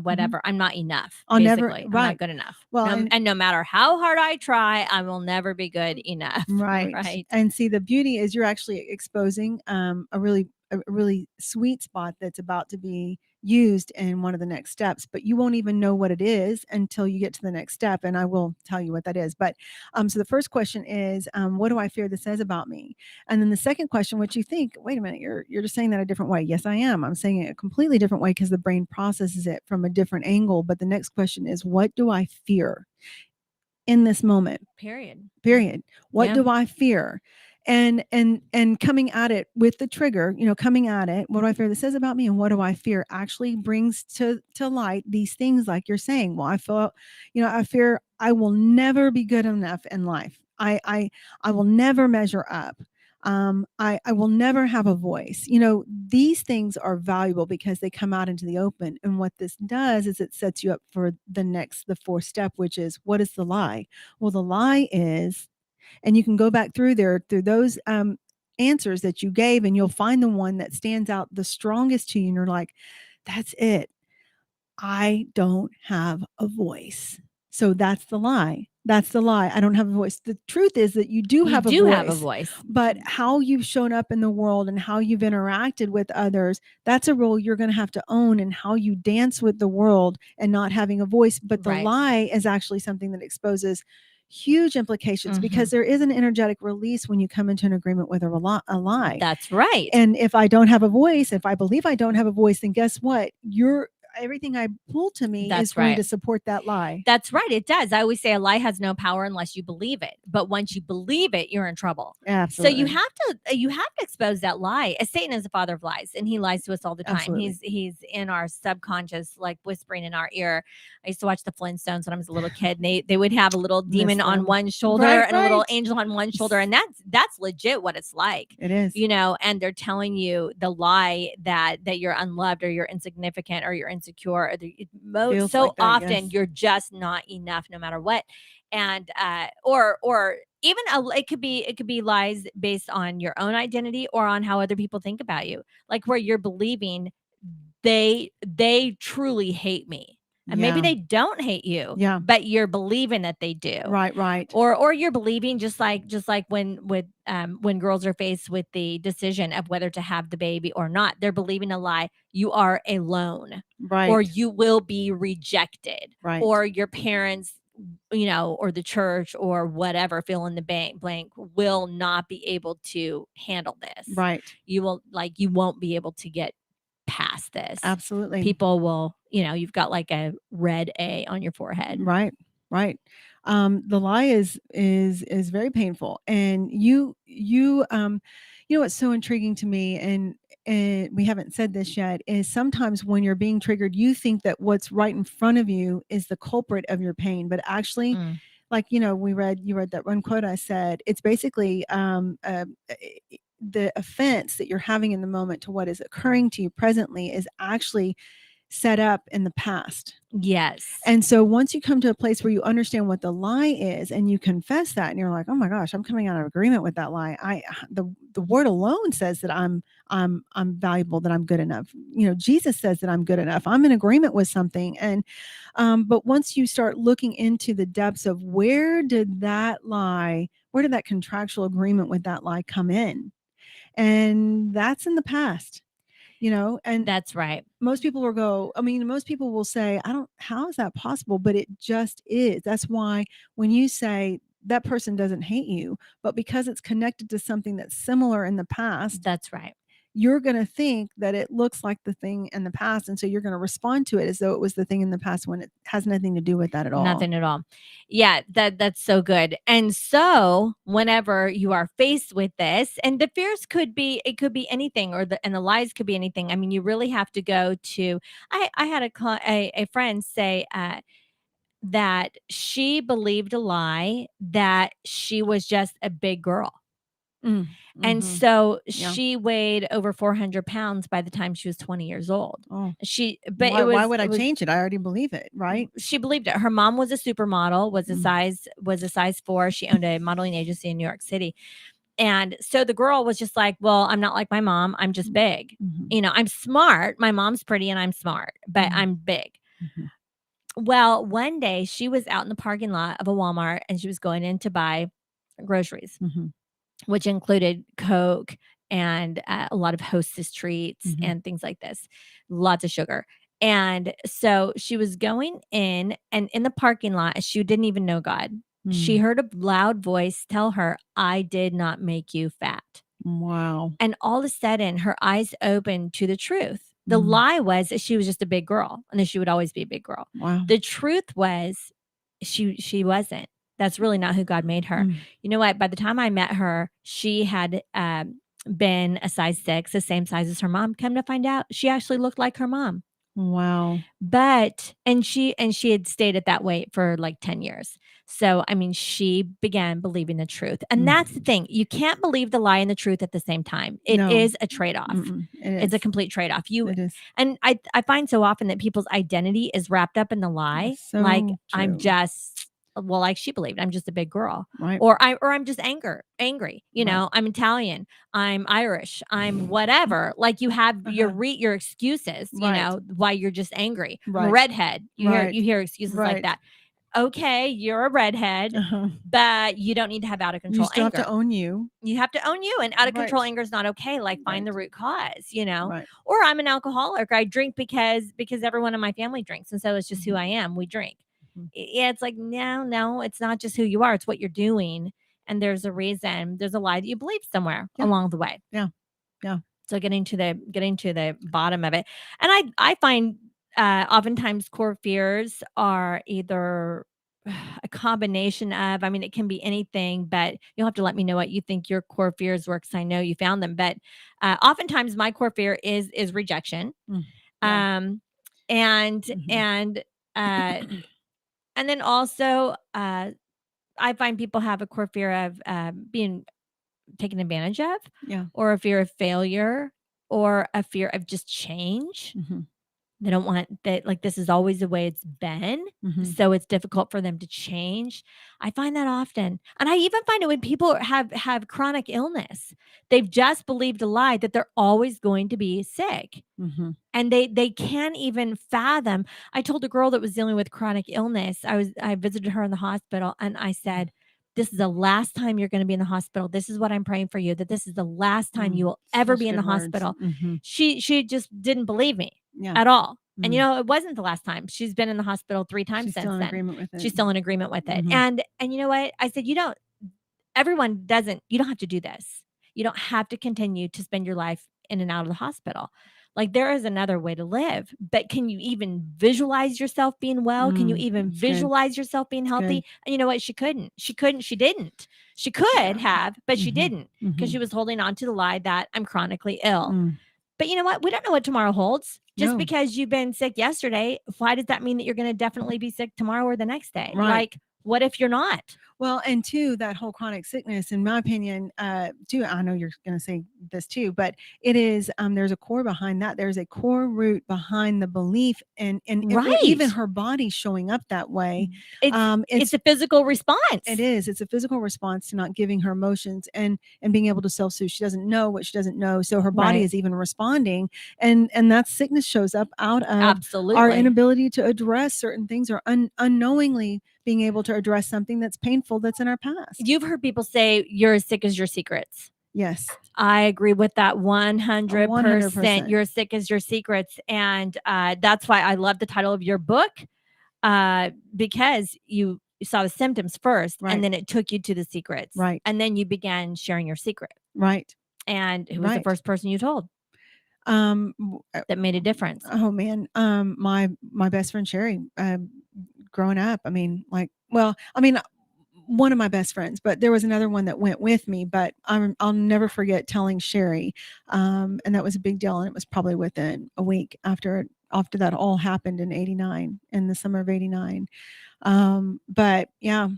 whatever. I'm not enough. I'm not good enough. Well, and no matter how hard I try, I will never be good enough. Right. Right. And see, the beauty is you're actually exposing a really sweet spot that's about to be used in one of the next steps, but you won't even know what it is until you get to the next step. And I will tell you what that is. But so the first question is, what do I fear this says about me? And then the second question, which you think, wait a minute, you're just saying that a different way. Yes, I am. I'm saying it a completely different way because the brain processes it from a different angle. But the next question is, what do I fear in this moment? Period. What do I fear? And coming at it with the trigger, coming at it, what do I fear this says about me, and what do I fear actually brings to light these things, like you're saying. Well, I fear I will never be good enough in life. I will never measure up. I will never have a voice. These things are valuable because they come out into the open. And what this does is it sets you up for the fourth step, which is, what is the lie? Well, the lie is, and you can go back through those answers that you gave, and you'll find the one that stands out the strongest to you. And you're like, that's it. I don't have a voice. So that's the lie. That's the lie. I don't have a voice. The truth is that you do have a voice. But how you've shown up in the world and how you've interacted with others, that's a role you're going to have to own, and how you dance with the world and not having a voice. But the Right. lie is actually something that exposes huge implications, because there is an energetic release when you come into an agreement with a lie. That's right. And if I don't have a voice, if I believe I don't have a voice, then guess what? Everything I pull to me That's is going right. to support that lie. That's right. It does. I always say a lie has no power unless you believe it. But once you believe it, you're in trouble. Absolutely. So you have to expose that lie. Satan is the father of lies, and he lies to us all the time. Absolutely. He's in our subconscious, like whispering in our ear. I used to watch the Flintstones when I was a little kid. And they would have a little demon on them. one shoulder Right, and a little right. angel on one shoulder, and that's legit what it's like. It is. And they're telling you the lie that you're unloved, or you're insignificant, or you're insecure, or Feels so like that, often yes. you're just not enough no matter what. And or even it could be lies based on your own identity or on how other people think about you, like where you're believing they truly hate me. And maybe Yeah. they don't hate you, Yeah. but you're believing that they do. Right. Or you're believing just like when girls are faced with the decision of whether to have the baby or not, they're believing a lie. You are alone, Right. or you will be rejected, Right. or your parents, or the church or whatever, fill in the blank, will not be able to handle this. Right. You won't be able to get past this. Absolutely. People will, you've got like a red A on your forehead. Right. The lie is very painful, and you know what's so intriguing to me, and we haven't said this yet, is sometimes when you're being triggered, you think that what's right in front of you is the culprit of your pain, but actually, like you read that one quote I said. It's basically the offense that you're having in the moment to what is occurring to you presently is actually set up in the past. Yes. And so once you come to a place where you understand what the lie is and you confess that, and you're like, oh my gosh, I'm coming out of agreement with that lie. The word alone says that I'm valuable, that I'm good enough. Jesus says that I'm good enough. I'm in agreement with something. And but once you start looking into the depths of where did that contractual agreement with that lie come in? And that's in the past. And that's right. Most people will say, how is that possible? But it just is. That's why when you say that person doesn't hate you, but because it's connected to something that's similar in the past, that's right. You're going to think that it looks like the thing in the past. And so you're going to respond to it as though it was the thing in the past, when it has nothing to do with that at all. Nothing at all. Yeah, that's so good. And so whenever you are faced with this, and the fears could be anything, and the lies could be anything. I mean, you really have to go to, I had a friend say that she believed a lie that she was just a big girl. And so she weighed over 400 pounds by the time she was 20 years old. Oh. Why would I change it? I already believe it, right? She believed it. Her mom was a supermodel, was a size 4. She owned a modeling agency in New York City. And so the girl was just like, well, I'm not like my mom. I'm just big. I'm smart. My mom's pretty and I'm smart, but I'm big. Well, one day she was out in the parking lot of a Walmart, and she was going in to buy groceries, which included Coke and a lot of Hostess treats and things like this, lots of sugar. And so she was going in, and in the parking lot, she didn't even know God. She heard a loud voice tell her, I did not make you fat. Wow. And all of a sudden, her eyes opened to the truth. The lie was that she was just a big girl, and that she would always be a big girl. Wow. The truth was she wasn't. That's really not who God made her. You know what? By the time I met her, she had been a size 6, the same size as her mom. Come to find out, she actually looked like her mom. Wow. But she had stayed at that weight for like 10 years. So, I mean, she began believing the truth. And that's the thing. You can't believe the lie and the truth at the same time. It is a trade-off. It's a complete trade-off. It is. And I find so often that people's identity is wrapped up in the lie. So like, true. I'm just well, like she believed, I'm just a big girl, Right. or I'm just angry. You know, I'm Italian, I'm Irish, I'm whatever. Like you have your excuses, you know, why you're just angry. I'm a redhead. You hear excuses like that. Okay, you're a redhead, but you don't need to have out of control You still anger. have to own you. You have to own you, and out of control anger is not okay. Like find the root cause, you know. Right. Or I'm an alcoholic. I drink because everyone in my family drinks, and so it's just who I am. We drink. Yeah, it's like no, it's not just who you are. It's what you're doing, and there's a reason. There's a lie that you believe somewhere along the way. Yeah. So getting to the bottom of it, and I find oftentimes core fears are either a combination of, I mean, it can be anything, but you'll have to let me know what you think your core fears were, because I know you found them. But oftentimes my core fear is rejection. And then also I find people have a core fear of being taken advantage of, or a fear of failure, or a fear of just change. They don't want that, like, this is always the way it's been. So it's difficult for them to change. I find that often. And I even find it when people have chronic illness. They've just believed a lie that they're always going to be sick. And they can't even fathom. I told a girl that was dealing with chronic illness. I visited her in the hospital, and I said, this is the last time you're going to be in the hospital. This is what I'm praying for you, that this is the last time you will ever be in the hospital. She just didn't believe me at all. And, you know, it wasn't the last time. She's been in the hospital 3 times since then. She's still in agreement with it. And you know what? I said, you don't have to do this. You don't have to continue to spend your life in and out of the hospital. Like, there is another way to live. But can you even visualize yourself being well? Can you even visualize yourself being healthy? And you know what? She couldn't. She didn't. She could have, but she didn't, because she was holding on to the lie that I'm chronically ill. But you know what? We don't know what tomorrow holds. Just because you've been sick yesterday, why does that mean that you're going to definitely be sick tomorrow or the next day? Like, what if you're not? Well, and two, that whole chronic sickness, in my opinion, too, I know you're going to say this too, but it is, there's a core behind that. There's a core root behind the belief, and even her body showing up that way. It's a physical response. It is. It's a physical response to not giving her emotions and being able to self-soothe. She doesn't know what she doesn't know. So her body is even responding. And that sickness shows up out of our inability to address certain things, or unknowingly being able to address something that's painful that's in our past. You've heard people say you're as sick as your secrets. Yes. I agree with that 100%. You're as sick as your secrets. And that's why I love the title of your book, because you saw the symptoms first, and then it took you to the secrets. And then you began sharing your secret. And who was the first person you told that made a difference? Oh man. My best friend Sherry, growing up. I mean, one of my best friends, but there was another one that went with me, but I'll never forget telling Sherry. And that was a big deal. And it was probably within a week after that all happened in the summer of 89. But yeah.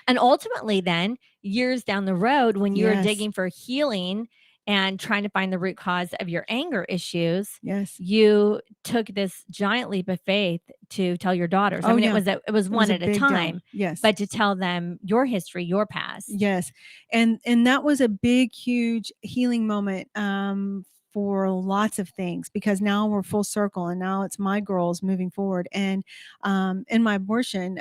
And ultimately then, years down the road, when you were digging for healing and trying to find the root cause of your anger issues, you took this giant leap of faith to tell your daughters. I mean, it was one at a time. But to tell them your history, your past. Yes. And that was a big, huge healing moment for lots of things, because now we're full circle, and now it's my girls moving forward. And in my abortion,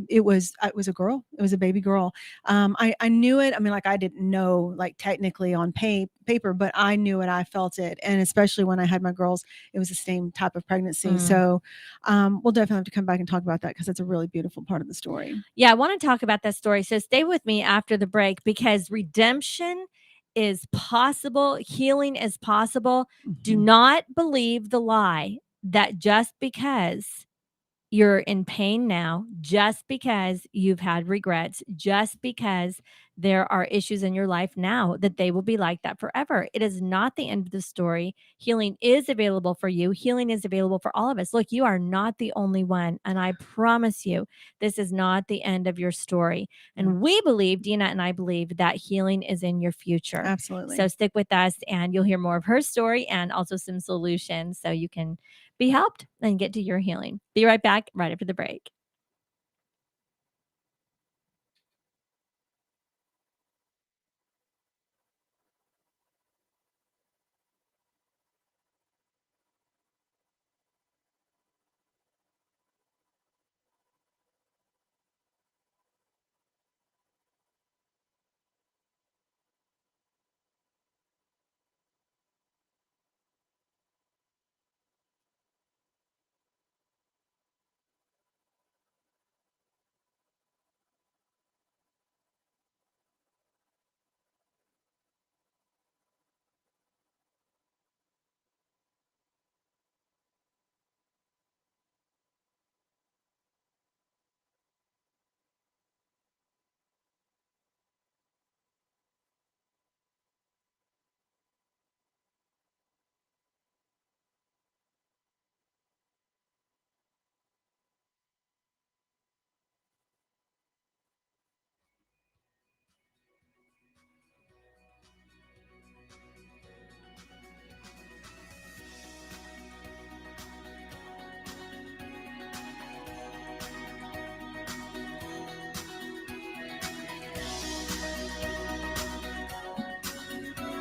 it was a girl. It was a baby girl. I knew it. I mean, like, I didn't know, like, technically on paper, but I knew it. I felt it. And especially when I had my girls, it was the same type of pregnancy. So we'll definitely have to come back and talk about that, because it's a really beautiful part of the story. Yeah, I want to talk about that story. So stay with me after the break, because redemption is possible. Healing is possible. Do not believe the lie that just because you're in pain now, just because you've had regrets, just because there are issues in your life now, that they will be like that forever. It is not the end of the story. Healing is available for you. Healing is available for all of us. Look, you are not the only one. And I promise you, this is not the end of your story. And we believe, Deana and I believe, that healing is in your future. Absolutely. So stick with us, and you'll hear more of her story and also some solutions, so you can be helped and get to your healing. Be right back right after the break.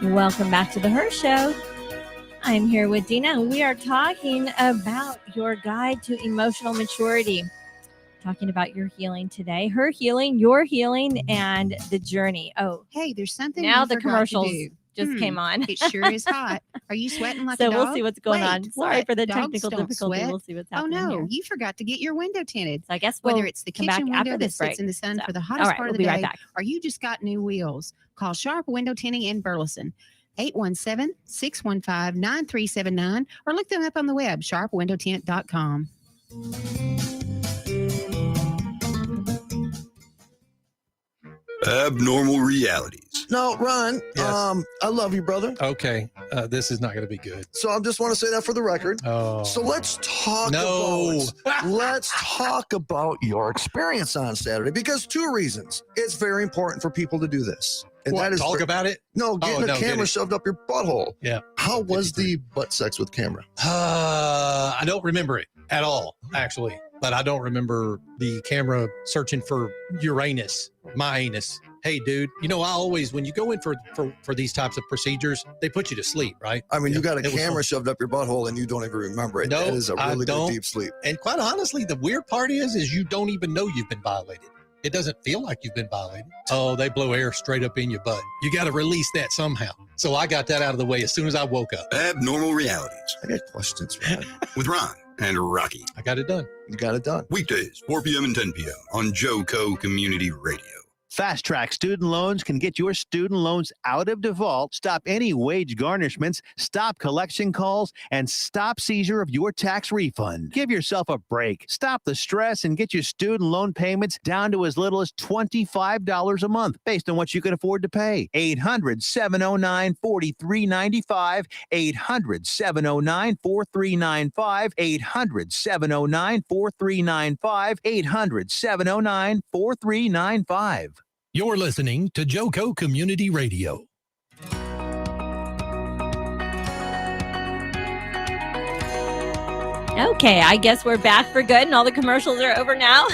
Welcome back to the Her Show. I'm here with Deana, and we are talking about your guide to emotional maturity. Talking about your healing today, her healing, your healing, and the journey. Oh, hey, there's something now we the forgot to commercials do. just came on. It sure is hot. Are you sweating like So a dog? we'll see what's going on. Sorry what? for the Dogs technical don't difficulty. sweat. We'll see what's Oh happening no, here. you forgot to get your window tinted. So I guess Whether we'll it's the come back kitchen after window that this break. sits in the sun So, for the all hottest right, part we'll of be the right day, back. or you just got new wheels. Call Sharp Window Tinting in Burleson. 817-615-9379, or look them up on the web, sharpwindowtint.com. Abnormal realities. No, Ron, Yes. I love you, brother. Okay, this is not going to be good. So I just want to say that for the record. Oh. So let's talk about your experience on Saturday, because two reasons. It's very important for people to do this. And What, that is talk about it? No, getting a camera shoved up your butthole. Yeah. How was the butt sex with camera? I don't remember it at all, actually. But I don't remember the camera searching for Uranus, my anus. Hey, dude, you know, I always, when you go in for these types of procedures, they put you to sleep, right? I mean, Yeah, you got a it was camera fun. shoved up your butthole and you don't even remember it. No, that is a I really good don't. deep sleep. And quite honestly, the weird part is you don't even know you've been violated. It doesn't feel like you've been violated. Oh, they blow air straight up in your butt. You got to release that somehow. So I got that out of the way as soon as I woke up. Abnormal realities. I got questions, Ron. With Ron and Rocky. I got it done. You got it done. Weekdays, 4 p.m. and 10 p.m. on JoCo Community Radio. Fast Track Student Loans can get your student loans out of default, stop any wage garnishments, stop collection calls, and stop seizure of your tax refund. Give yourself a break. Stop the stress and get your student loan payments down to as little as $25 a month based on what you can afford to pay. 800-709-4395, 800-709-4395, 800-709-4395, 800-709-4395. You're listening to JoCo Community Radio. Okay, I guess we're back for good and all the commercials are over now.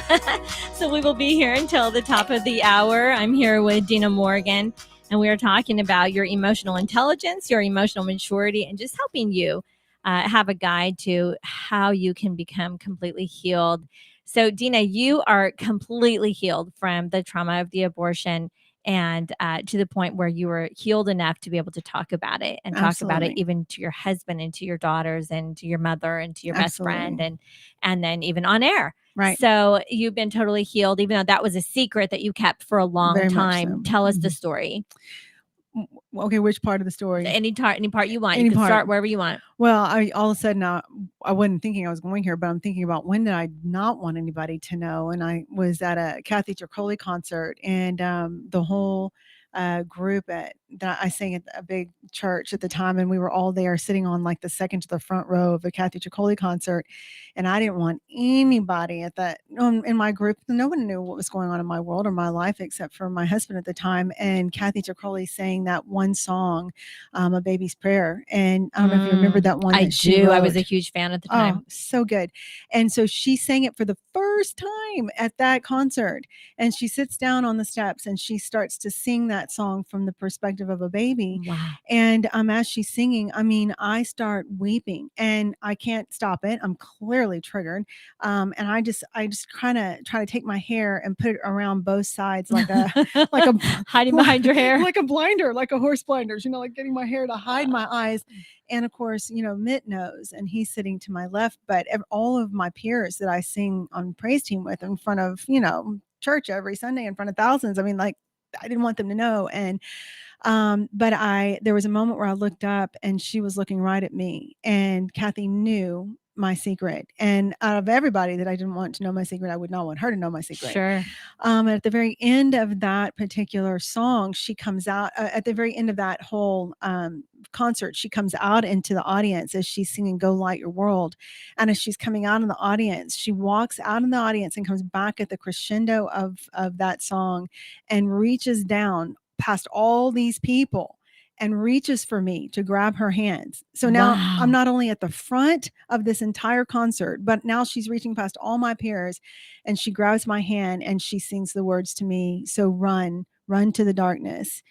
So we will be here until the top of the hour. I'm here with Deana Morgan, and we are talking about your emotional intelligence, your emotional maturity, and just helping you have a guide to how you can become completely healed. So, Deana, you are completely healed from the trauma of the abortion, and to the point where you were healed enough to be able to talk about it and talk about it Absolutely. even to your husband and to your daughters and to your mother and to your best friend, Absolutely. and then even on air. Right. So you've been totally healed, even though that was a secret that you kept for a long Very much time. so. Tell us the Mhm. story. Okay, which part of the story? Any part you want. Any You can part. start wherever you want. Well, all of a sudden, I wasn't thinking I was going here, but I'm thinking about when did I not want anybody to know? And I was at a Kathy Tricoli concert, and the whole group that I sang at a big church at the time, and we were all there sitting on like the second to the front row of a Kathy Tricoli concert, and I didn't want anybody at that in my group. No one knew what was going on in my world or my life except for my husband at the time. And Kathy Tricoli sang that one song, "A Baby's Prayer," and I don't know if you remember that one. I that she do. I was a wrote. huge fan at the time. Oh, so good. And so she sang it for the first time at that concert. And she sits down on the steps and she starts to sing that song from the perspective of a baby. Wow. And as she's singing, I mean, I start weeping and I can't stop it. I'm clearly triggered. And I just kind of try to take my hair and put it around both sides like a hiding behind your hair. like a blinder, like a horse blinders, like getting my hair to hide my eyes. And of course, Mitt knows, and he's sitting to my left, but all of my peers that I sing on praise team with in front of, church every Sunday in front of thousands. I mean, like, I didn't want them to know. And, but there was a moment where I looked up and she was looking right at me, and Kathy knew my secret. And out of everybody that I didn't want to know my secret, I would not want her to know my secret. Sure. And at the very end of that particular song, she comes out at the very end of that whole concert. She comes out into the audience as she's singing "Go Light Your World," and as she's coming out in the audience, she walks out in the audience and comes back at the crescendo of that song, and reaches down past all these people and reaches for me to grab her hands. So now Wow. I'm not only at the front of this entire concert, but now she's reaching past all my peers, and she grabs my hand and she sings the words to me. So run to the darkness.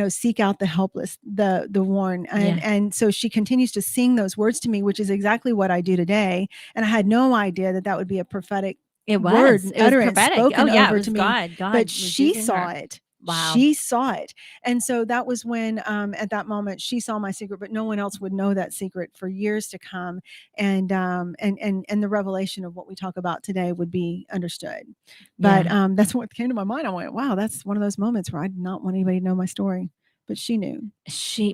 seek out the helpless, the worn. And so she continues to sing those words to me, which is exactly what I do today. And I had no idea that would be a prophetic word utterance spoken over to me. God But was she using saw her. it. Wow. She saw it. And so that was when at that moment she saw my secret, but no one else would know that secret for years to come. And the revelation of what we talk about today would be understood. But that's what came to my mind. I went, wow, that's one of those moments where I did not want anybody to know my story. But she knew.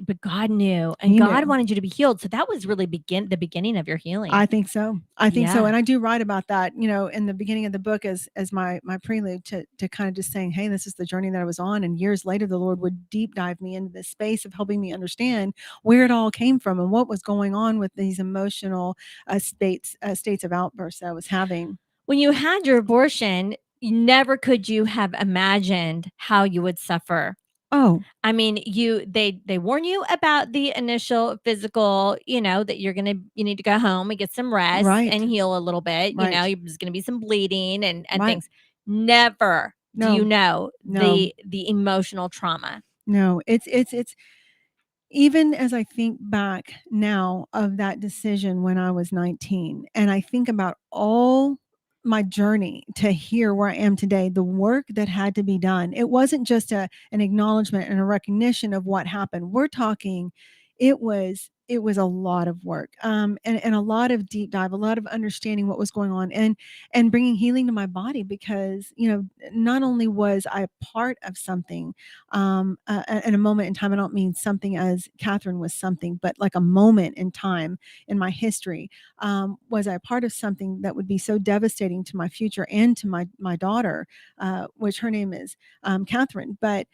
But God knew, and God wanted you to be healed. So that was really the beginning of your healing. I think so. And Yeah. I do write about that, in the beginning of the book as my prelude to kind of just saying, hey, this is the journey that I was on. And years later, the Lord would deep dive me into this space of helping me understand where it all came from and what was going on with these emotional states of outbursts that I was having. When you had your abortion, never could you have imagined how you would suffer. Oh, I mean, they warn you about the initial physical, that you need to go home and get some rest and heal a little bit. Right. There's going to be some bleeding and Right. things. Never do you know No. the emotional trauma. No, it's even as I think back now of that decision when I was 19, and I think about all my journey to here where I am today, the work that had to be done. It wasn't just an acknowledgement and a recognition of what happened. We're talking, it was a lot of work, and a lot of deep dive, a lot of understanding what was going on, and bringing healing to my body, because not only was I a part of something, in a moment in time. I don't mean something as Catherine was something, but like a moment in time in my history. Was I a part of something that would be so devastating to my future and to my daughter, which her name is Catherine, but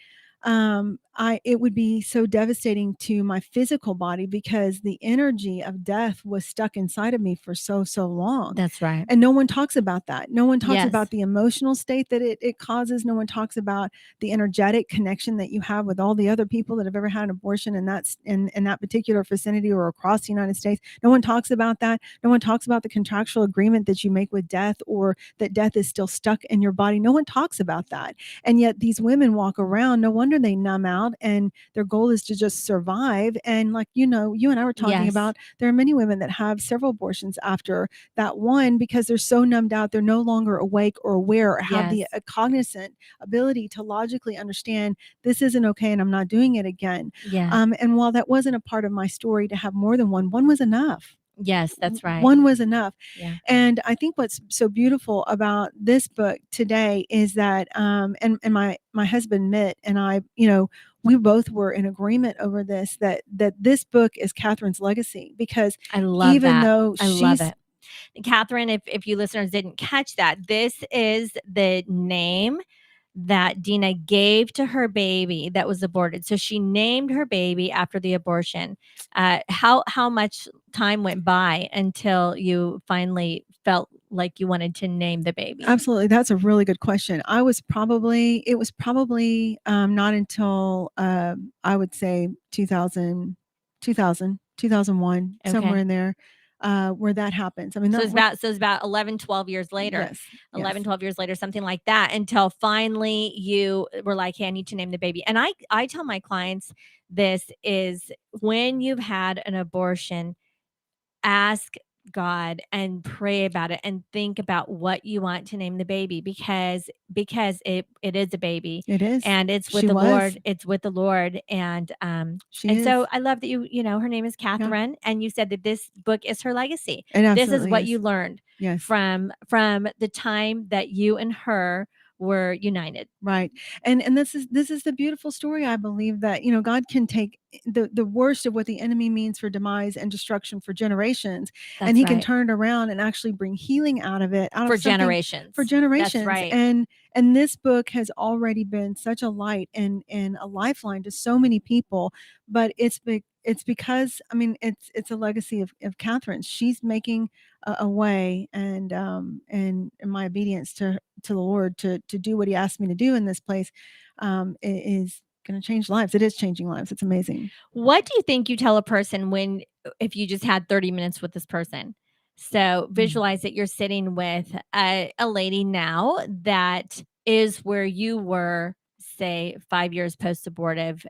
it would be so devastating to my physical body because the energy of death was stuck inside of me for so long. That's right. And no one talks about that. No one talks Yes. about the emotional state that it causes. No one talks about the energetic connection that you have with all the other people that have ever had an abortion, and that's in that particular vicinity or across the United States. No one talks about that. No one talks about the contractual agreement that you make with death, or that death is still stuck in your body. No one talks about that. And yet these women walk around, no wonder they numb out, and their goal is to just survive. And like, you and I were talking Yes. about, there are many women that have several abortions after that one because they're so numbed out, they're no longer awake or aware or have the Yes. cognizant ability to logically understand this isn't okay and I'm not doing it again. Yeah. And while that wasn't a part of my story to have more than one was enough. Yes, that's right. One was enough. Yeah. And I think what's so beautiful about this book today is that, and my husband Mitt and I, we both were in agreement over this, that this book is Catherine's legacy, because I love even that. though I love she's it. Catherine, if you listeners didn't catch that, this is the name that Deana gave to her baby that was aborted. So she named her baby after the abortion. How much time went by until you finally felt like you wanted to name the baby? Absolutely. That's a really good question. It was probably not until I would say 2001, somewhere Okay. in there, where that happens. I mean, So that it's about 11, 12 years later. Yes, 11, yes. 12 years later, something like that, until finally you were like, hey, I need to name the baby. And I tell my clients, this is when you've had an abortion, ask God and pray about it and think about what you want to name the baby, because it is a baby. It is. And it's with She the was. Lord. It's with the Lord. And She and is. so I love that her name is Catherine, and you said that this book is her legacy. It This is absolutely what is. you learned Yes. from the time that you and her were united. Right. And this is the beautiful story. I believe that, God can take the worst of what the enemy means for demise and destruction for generations, and That's he can right. turn it around and actually bring healing out of it, out For of something generations. for generations. That's right. And this book has already been such a light and a lifeline to so many people, but it's because, I mean, it's a legacy of Catherine. She's making a way, and in my obedience to the Lord to do what he asked me to do in this place, is going to change lives. It is changing lives. It's amazing. What do you think you tell a person if you just had 30 minutes with this person? So visualize that you're sitting with a lady now that is where you were say 5 years post-abortive,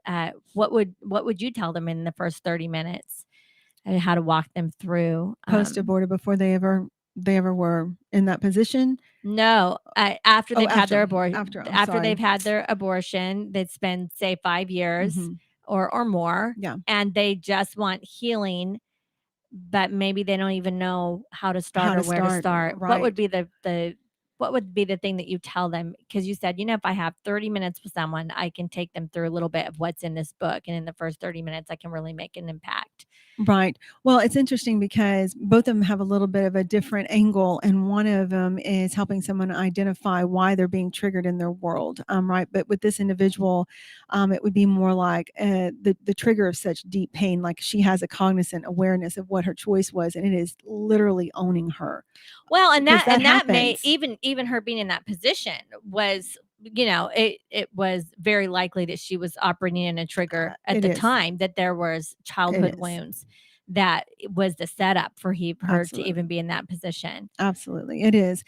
what would you tell them in the first 30 minutes? How to walk them through Post-abortive, before they ever were in that position? No, after they've had their abortion. After They've had their abortion, that's been say 5 years Mhm. or more, Yeah. and they just want healing, but maybe they don't even know how to start How or to where to start, start. What right. would be what would be the thing that you tell them? Because you said, if I have 30 minutes with someone, I can take them through a little bit of what's in this book, and in the first 30 minutes, I can really make an impact. Right. Well, it's interesting because both of them have a little bit of a different angle, and one of them is helping someone identify why they're being triggered in their world. Right. But with this individual, it would be more like the trigger of such deep pain. Like she has a cognizant awareness of what her choice was, and it is literally owning her. Well, and Because that may happens. even her being in that position was, it was very likely that she was operating in a trigger at It the is. time, that there was childhood is. wounds that was the setup for her to Absolutely. even be in that position. Absolutely, it is.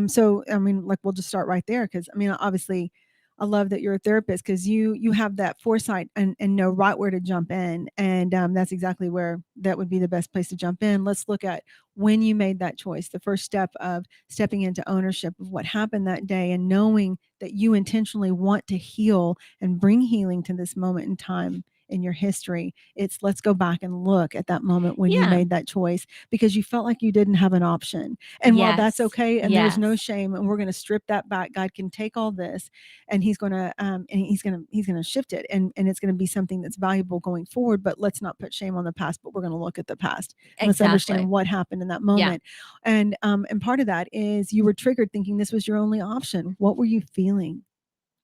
So I mean, like, we'll just start right there because I mean, obviously, I love that you're a therapist because you have that foresight and know right where to jump in, and that's exactly where that would be the best place to jump in. Let's look at when you made that choice, the first step of stepping into ownership of what happened that day, and knowing that you intentionally want to heal and bring healing to this moment in time in your history. It's let's go back and look at that moment when you Yeah. made that choice because you felt like you didn't have an option. And while that's Yes. okay, and there's no Yes. shame, and we're going to strip that back, God can take all this and he's going to shift it, and it's going to be something that's valuable going forward. But let's not put shame on the past, but we're going to look at the past. And let's Exactly. understand what happened in that moment. And part of that is you were triggered thinking this was your only option. What were you feeling?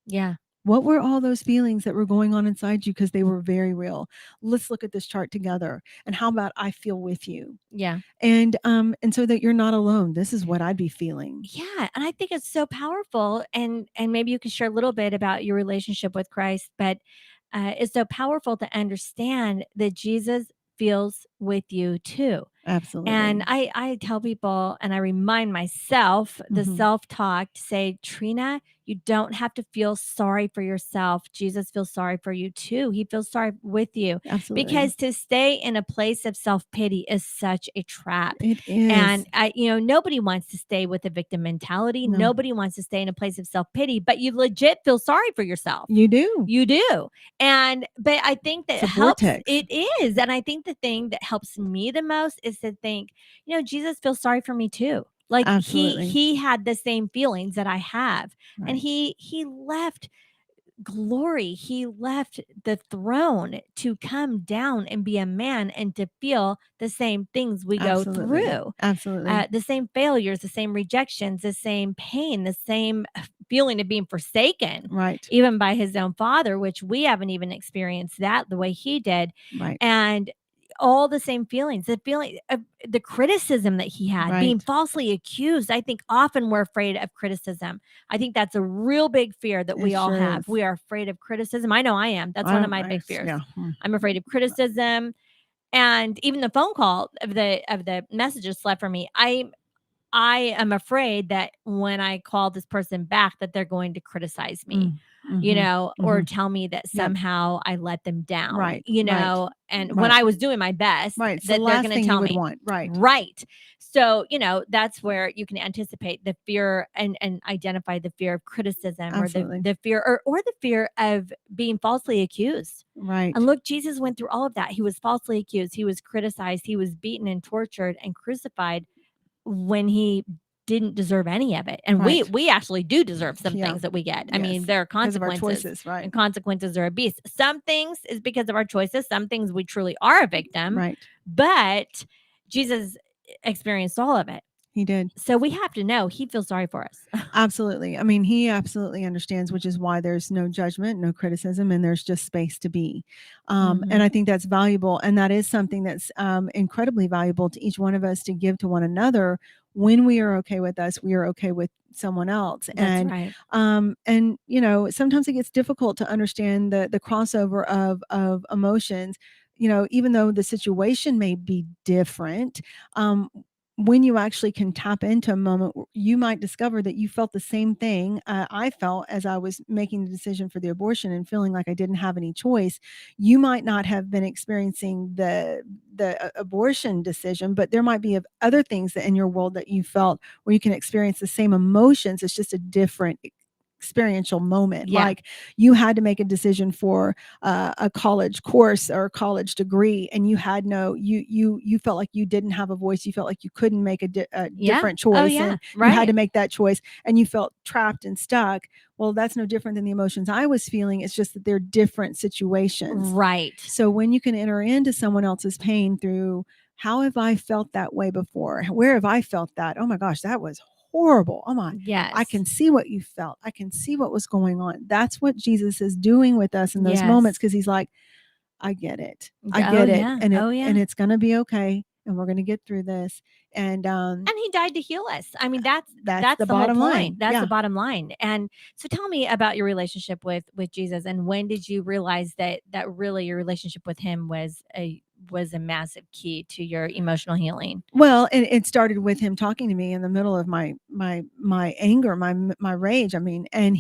Yeah. What were all those feelings that were going on inside you? Because they were very real. Let's look at this chart together. And how about I feel with you? Yeah. And so that you're not alone. This is what I'd be feeling. Yeah, and I think it's so powerful, and maybe you can share a little bit about your relationship with Christ, but it's so powerful to understand that Jesus feels with you too. Absolutely. And I tell people, and I remind myself, the Mhm. self-talk, to say, Trina, you don't have to feel sorry for yourself. Jesus feels sorry for you too. He feels sorry with you. Absolutely. Because to stay in a place of self-pity is such a trap. It is. And nobody wants to stay with a victim mentality. No. Nobody wants to stay in a place of self-pity, but you legit feel sorry for yourself. You do. You do. But I think that It's a helps. vortex. It is. And I think the thing that helps me the most is to think, Jesus feels sorry for me too. Like Absolutely. he had the same feelings that I have. And Right. he left glory. He left the throne to come down and be a man and to feel the same things we go Absolutely. through. Absolutely. The same failures, the same rejections, the same pain, the same feeling of being forsaken, Right. even by his own father, which we haven't even experienced that the way he did. Right. And all the same feelings, the feeling of the criticism that he had, being Right. falsely accused. I think often we're afraid of criticism. I think that's a real big fear that we It all sure have. is. We are afraid of criticism. I know I am. That's one of my big fears. Yeah. I'm afraid of criticism. And even the phone call of the messages left for me, I am afraid that when I call this person back that they're going to criticize me, or tell me that Yep. somehow I let them down, Right. Right. and when Right. I was doing my best, Right. It's the that they're last going to thing you tell would me. want. Right. Right. So, that's where you can anticipate the fear and identify the fear of criticism, Absolutely. or the fear or the fear of being falsely accused. Right. And look, Jesus went through all of that. He was falsely accused. He was criticized. He was beaten and tortured and crucified when he didn't deserve any of it. And Right. we actually do deserve some Yeah. things that we get. I mean, Yes. there are Because of our consequences, choices. Right. and consequences are a beast. Some things is because of our choices. Some things we truly are a victim. Right. But Jesus experienced all of it. He did. So we have to know he feels sorry for us. Absolutely. I mean, he absolutely understands, which is why there's no judgment, no criticism, and there's just space to be. And I think that's valuable. And that is something that's incredibly valuable to each one of us to give to one another. When we are okay with us, we are okay with someone else. That's right. And sometimes it gets difficult to understand the crossover of emotions. Even though the situation may be different, when you actually can tap into a moment, you might discover that you felt the same thing I felt as I was making the decision for the abortion and feeling like I didn't have any choice. You might not have been experiencing the abortion decision, but there might be other things that in your world that you felt where you can experience the same emotions. It's just a different experiential moment. Yeah. Like you had to make a decision for a college course or a college degree, and you had you felt like you didn't have a voice. You felt like you couldn't make a different choice, Oh, yeah. and you Right. had to make that choice, and you felt trapped and stuck. Well, that's no different than the emotions I was feeling. It's just that they're different situations. Right. So when you can enter into someone else's pain through, how have I felt that way before? Where have I felt that? Oh my gosh, that was horrible. Oh my, Yes. I can see what you felt. I can see what was going on. That's what Jesus is doing with us in those Yes. moments, because he's like, I get it. I Oh, get it. yeah. And Oh, yeah. and it's going to be okay. And we're going to get through this. And And he died to heal us. I mean, that's the the whole bottom point. line. That's Yeah. the bottom line. And so tell me about your relationship with Jesus, and when did you realize that really your relationship with him was a massive key to your emotional healing? Well, and it started with him talking to me in the middle of my anger, my rage. I mean, and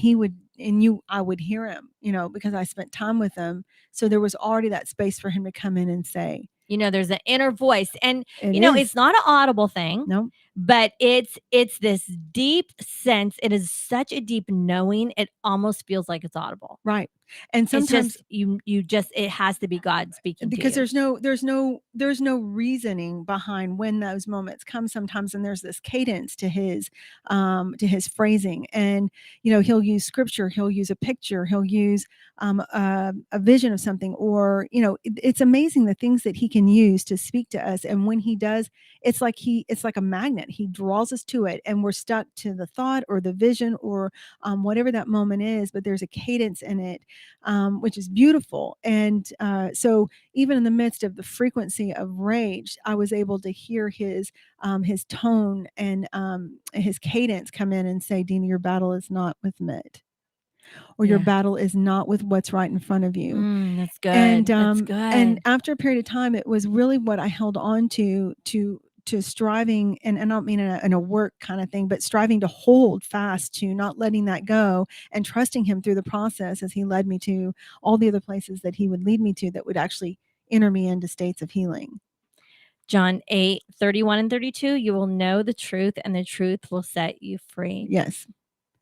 I would hear him, because I spent time with him. So there was already that space for him to come in and say, There's an inner voice, and It it's is. not an audible thing. No. But it's this deep sense. It is such a deep knowing. It almost feels like it's audible. Right. And It's sometimes just you just it has to be God speaking because to you. there's no reasoning behind when those moments come sometimes, and there's this cadence to his phrasing, and he'll use scripture, he'll use a picture, he'll use a vision of something, or it's amazing the things that he can use to speak to us. And when he does, it's like a magnet. He draws us to it, and we're stuck to the thought or the vision or whatever that moment is, but there's a cadence in it, which is beautiful. And so even in the midst of the frequency of rage, I was able to hear his tone and his cadence come in and say, Deana, your battle is not with Mitt, or your Yeah. battle is not with what's right in front of you. That's good. And That's good. and after a period of time, it was really what I held on to striving, and I don't mean in a work kind of thing, but striving to hold fast to not letting that go, and trusting him through the process as he led me to all the other places that he would lead me to that would actually enter me into states of healing. John 8:31-32, you will know the truth, and the truth will set you free. Yes.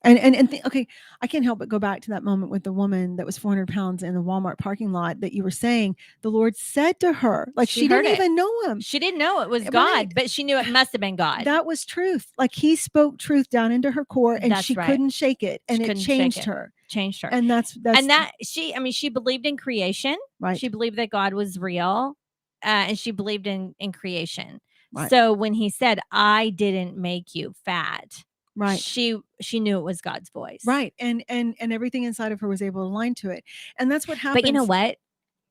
Okay, I can't help but go back to that moment with the woman that was 400 pounds in the Walmart parking lot that you were saying. The Lord said to her, like she heard didn't it. even know him. She didn't know it was Right. God, but she knew it must have been God. That was truth. Like he spoke truth down into her core, and That's she right. couldn't shake it, and She it couldn't changed shake it. her. Changed her. And that's And that she believed in creation. Right. She believed that God was real, and she believed in creation. Right. So when he said, I didn't make you fat, Right. she knew it was God's voice. Right. And everything inside of her was able to align to it. And that's what happens. But you know what?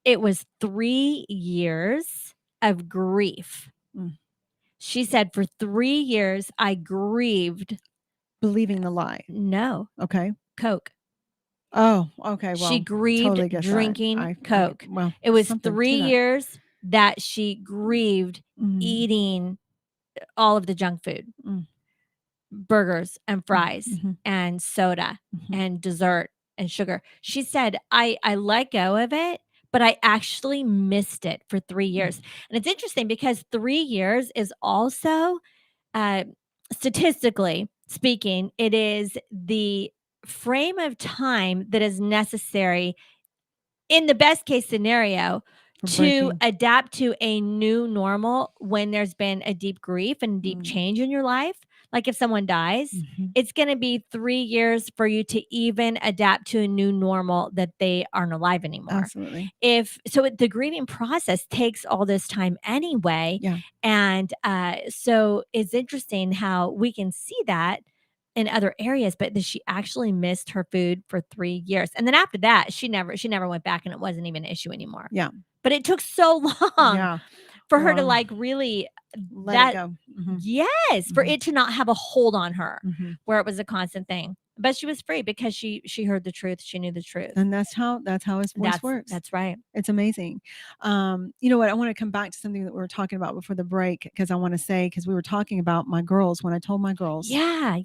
It was 3 years of grief. Mm. She said, for 3 years, I grieved. Believing the lie. No. Okay. Coke. Oh, okay. Well, She grieved totally get that. drinking Coke. Well, it was something to 3 that. years that she grieved Mm. eating all of the junk food. Mm. Burgers and fries Mhm. and soda Mhm. and dessert and sugar. She said, I let go of it, but I actually missed it for 3 years. And it's interesting because 3 years is also, statistically speaking, it is the frame of time that is necessary in the best case scenario to breaking. adapt to a new normal when there's been a deep grief and deep change in your life. Like if someone dies, it's going to be 3 years for you to even adapt to a new normal that they aren't alive anymore. Absolutely. The grieving process takes all this time anyway. Yeah. And so it's interesting how we can see that in other areas, but that she actually missed her food for 3 years. And then after that, she never went back, and it wasn't even an issue anymore. Yeah. But it took so long Yeah. for her to Well, like really let it go. Mhm. Yes, for Mhm. it to not have a hold on her Mhm. where it was a constant thing. but she was free because she heard the truth. She knew the truth. And that's how his voice works. That's right. It's amazing. You know what? I want to come back to something that we were talking about before the break, because I want to say, because we were talking about my girls when I told my girls. Yeah.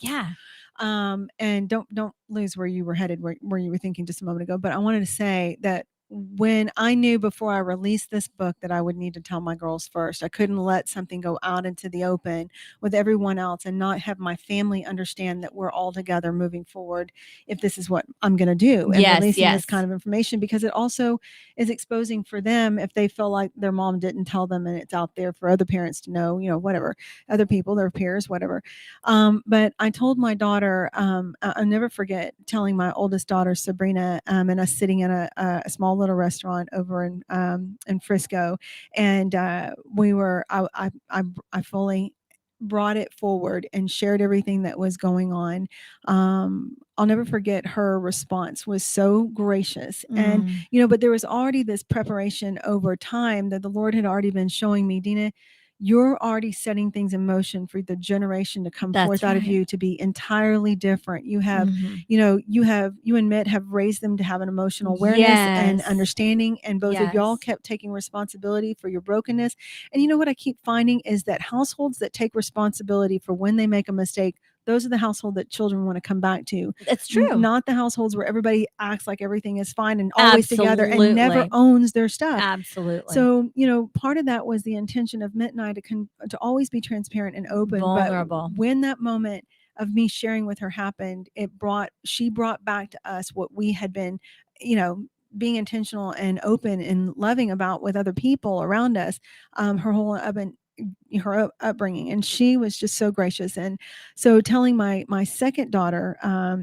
And don't lose where you were headed, where you were thinking just a moment ago. But I wanted to say that when I knew before I released this book that I would need to tell my girls first, I couldn't let something go out into the open with everyone else and not have my family understand that we're all together moving forward if this is what I'm going to do, and releasing this kind of information, because it also is exposing for them if they feel like their mom didn't tell them and it's out there for other parents to know, whatever, other people, their peers, whatever. But I told my daughter, I'll never forget telling my oldest daughter, Sabrina, and us sitting in a small little restaurant over in Frisco, and I fully brought it forward and shared everything that was going on. I'll never forget her response was so gracious. And but there was already this preparation over time that the Lord had already been showing me, Deana, you're already setting things in motion for the generation to come forth out of you to be entirely different. You have, you and Mitt have raised them to have an emotional awareness and understanding. And both of y'all kept taking responsibility for your brokenness. And you know what I keep finding is that households that take responsibility for when they make a mistake, those are the household that children want to come back to. It's true. Not the households where everybody acts like everything is fine and always together and never owns their stuff. Absolutely. So, part of that was the intention of Mitt and I to always be transparent and open. Vulnerable. But when that moment of me sharing with her happened, she brought back to us what we had been, being intentional and open and loving about with other people around us, her upbringing, and she was just so gracious. And so telling my second daughter,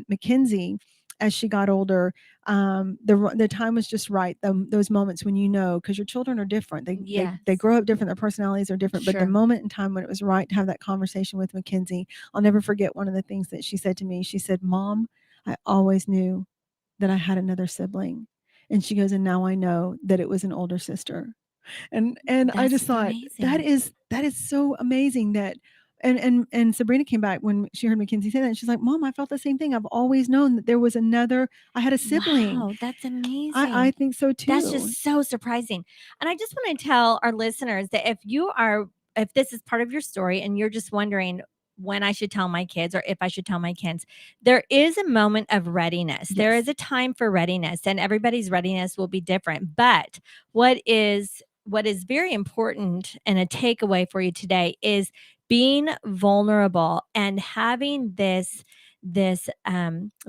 Mackenzie, as she got older, the time was just right. Those moments when because your children are different. They grow up different. Their personalities are different. But the moment in time when it was right to have that conversation with Mackenzie, I'll never forget one of the things that she said to me. She said, "Mom, I always knew that I had another sibling." And she goes, "And now I know that it was an older sister." And I just thought amazing. that is so amazing that and Sabrina came back when she heard Mackenzie say that, and she's like, "Mom, I felt the same thing. I've always known that there was I had a sibling." Wow, that's amazing. I think so too. That's just so surprising. And I just want to tell our listeners that if this is part of your story and you're just wondering when I should tell my kids or if I should tell my kids, there is a moment of readiness. Yes. There is a time for readiness, and everybody's readiness will be different. But what is very important and a takeaway for you today is being vulnerable and having this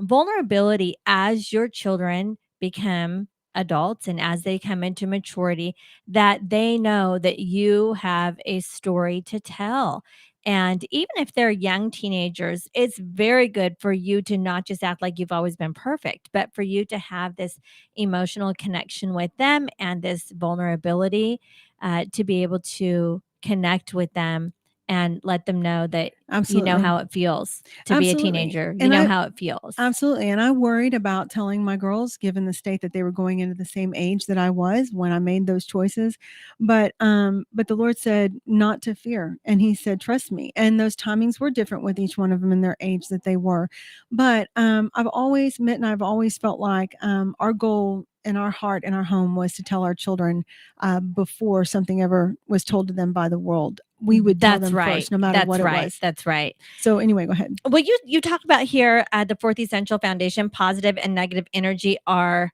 vulnerability as your children become adults and as they come into maturity, that they know that you have a story to tell. And even if they're young teenagers, it's very good for you to not just act like you've always been perfect, but for you to have this emotional connection with them and this vulnerability to be able to connect with them and let them know that Absolutely. you know how it feels to be a teenager. You know how it feels. Absolutely. And I worried about telling my girls, given the state that they were going into the same age that I was when I made those choices. But the Lord said not to fear. And he said, trust me. And those timings were different with each one of them in their age that they were. But Mitt and I've always felt like our goal in our heart and our home was to tell our children before something ever was told to them by the world. We would tell them first, no matter what it was. That's right. So anyway, go ahead. Well, you talk about here at the Fourth Essential Foundation, positive and negative energy are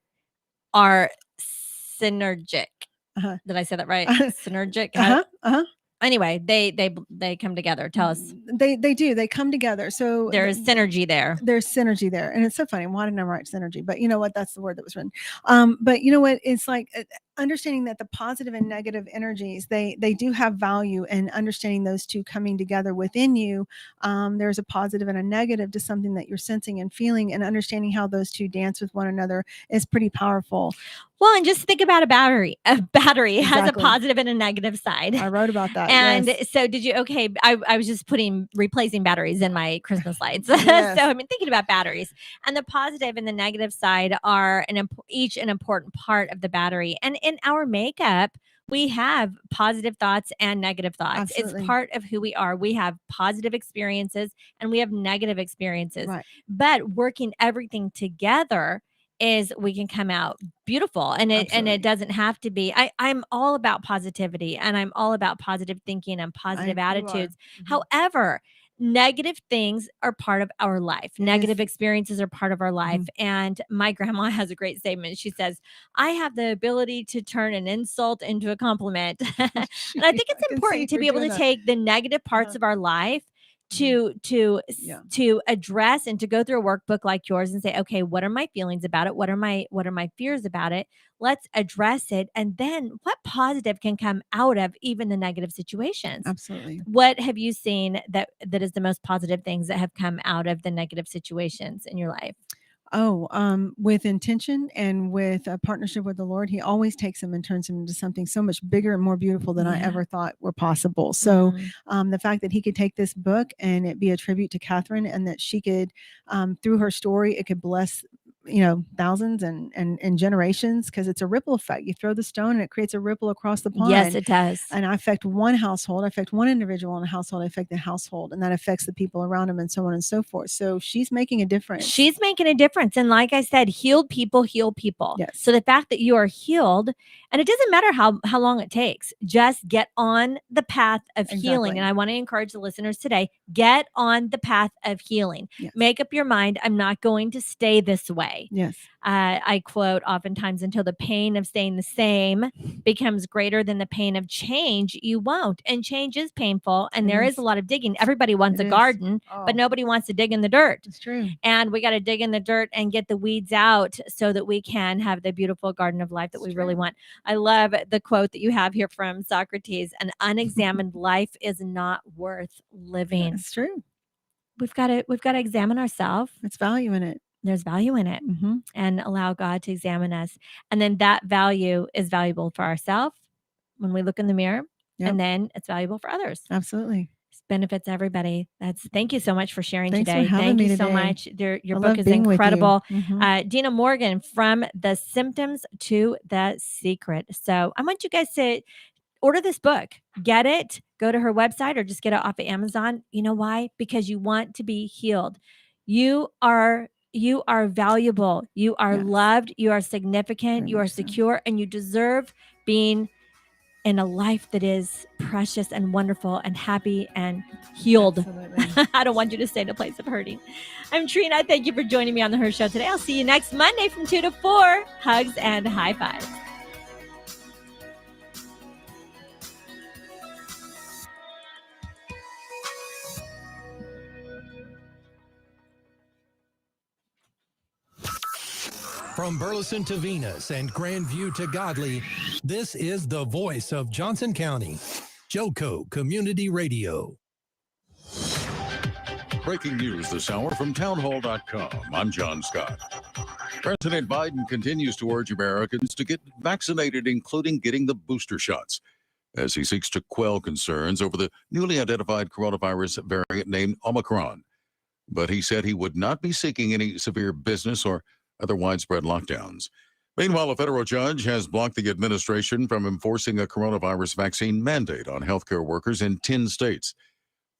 synergic. Did I say that right? Synergic. Anyway, they come together. Tell us. They do. They come together. So there's synergy there. There's synergy there, and it's so funny. Why didn't I write synergy? But you know what? That's the word that was written. But you know what? It's like understanding that the positive and negative energies they do have value, and understanding those two coming together within you. There's a positive and a negative to something that you're sensing and feeling, and understanding how those two dance with one another is pretty powerful. Well, and just think about a battery. A battery has a positive and a negative side. I wrote about that. And so did you? Okay. I was just replacing batteries in my Christmas lights. Yes. So I've been thinking about batteries, and the positive and the negative side are each an important part of the battery. And in our makeup, We have positive thoughts and negative thoughts. Absolutely. It's part of who we are. We have positive experiences and we have negative experiences. Right. But working everything together is we can come out beautiful. And it Absolutely. doesn't have to be. I'm all about positivity and I'm all about positive thinking and positive You are. attitudes. However, negative things are part of our life. Negative experiences are part of our life. And my grandma has a great statement. She says, I have the ability to turn an insult into a compliment. And I think it's important to be able to take the negative parts of our life to address and to go through a workbook like yours and say, okay, what are my feelings about it? What are my fears about it? Let's address it. And then what positive can come out of even the negative situations? Absolutely. What have you seen that is the most positive things that have come out of the negative situations in your life? With intention and with a partnership with the Lord, he always takes them and turns them into something so much bigger and more beautiful than I ever thought were possible. So the fact that he could take this book and it be a tribute to Catherine, and that she could, through her story, it could bless thousands and generations, because it's a ripple effect. You throw the stone and it creates a ripple across the pond. Yes, it does. And I affect one household, I affect one individual in a household, I affect the household, and that affects the people around them, and so on and so forth. So she's making a difference. She's making a difference. And like I said, healed people heal people. Yes. So the fact that you are healed, and it doesn't matter how long it takes, just get on the path of healing. And I want to encourage the listeners today, get on the path of healing. Yes. Make up your mind, I'm not going to stay this way. Yes. I quote oftentimes, until the pain of staying the same becomes greater than the pain of change, you won't. And change is painful. And there is a lot of digging. Everybody wants a garden, but nobody wants to dig in the dirt. It's true. And we got to dig in the dirt and get the weeds out so that we can have the beautiful garden of life that we really want. I love the quote that you have here from Socrates: an unexamined life is not worth living. It's true. We've got to examine ourselves. It's value in it. There's value in it, and allow God to examine us. And then that value is valuable for ourselves when we look in the mirror, and then it's valuable for others. Absolutely. It benefits everybody. Thank you so much for sharing Thanks today. for having Thank me you so today. much. Your I book love is being with you. incredible. Deana Morgan, From the Symptoms to the Secret. So I want you guys to order this book, get it, go to her website, or just get it off of Amazon. You know why? Because you want to be healed. You are valuable. You are loved. You are significant. You are secure, and you deserve being in a life that is precious and wonderful and happy and healed. I don't want you to stay in a place of hurting. I'm Trina. Thank you for joining me on the Her Show today. I'll see you next Monday from 2 to 4. Hugs and high fives. From Burleson to Venus and Grandview to Godley, this is the voice of Johnson County, Joco Community Radio. Breaking news this hour from townhall.com. I'm John Scott. President Biden continues to urge Americans to get vaccinated, including getting the booster shots, as he seeks to quell concerns over the newly identified coronavirus variant named Omicron. But he said he would not be seeking any severe business or other widespread lockdowns. Meanwhile, a federal judge has blocked the administration from enforcing a coronavirus vaccine mandate on healthcare workers in 10 states.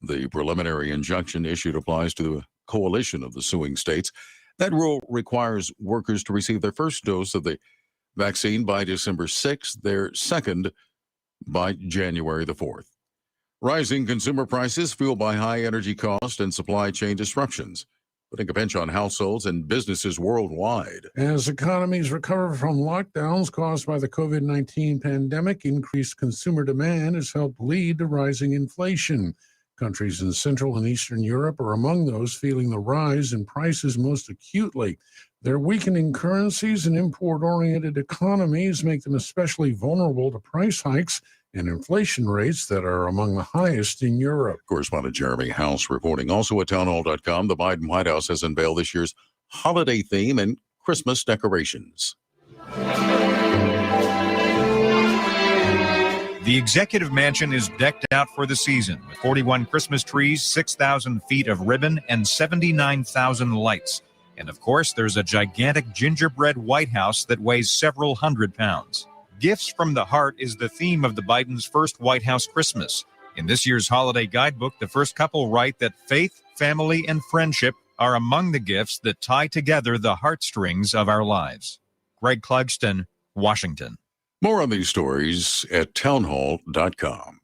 The preliminary injunction issued applies to the coalition of the suing states. That rule requires workers to receive their first dose of the vaccine by December 6th, their second by January the 4th. Rising consumer prices fueled by high energy costs and supply chain disruptions, putting a pinch on households and businesses worldwide. As economies recover from lockdowns caused by the COVID-19 pandemic, increased consumer demand has helped lead to rising inflation. Countries in Central and Eastern Europe are among those feeling the rise in prices most acutely. Their weakening currencies and import-oriented economies make them especially vulnerable to price hikes and inflation rates that are among the highest in Europe. Correspondent Jeremy House reporting. Also at townhall.com, the Biden White House has unveiled this year's holiday theme and Christmas decorations. The executive mansion is decked out for the season with 41 Christmas trees, 6,000 feet of ribbon, and 79,000 lights. And of course, there's a gigantic gingerbread White House that weighs several hundred pounds. Gifts from the Heart is the theme of the Biden's first White House Christmas. In this year's holiday guidebook, the first couple write that faith, family, and friendship are among the gifts that tie together the heartstrings of our lives. Greg Clugston, Washington. More on these stories at townhall.com.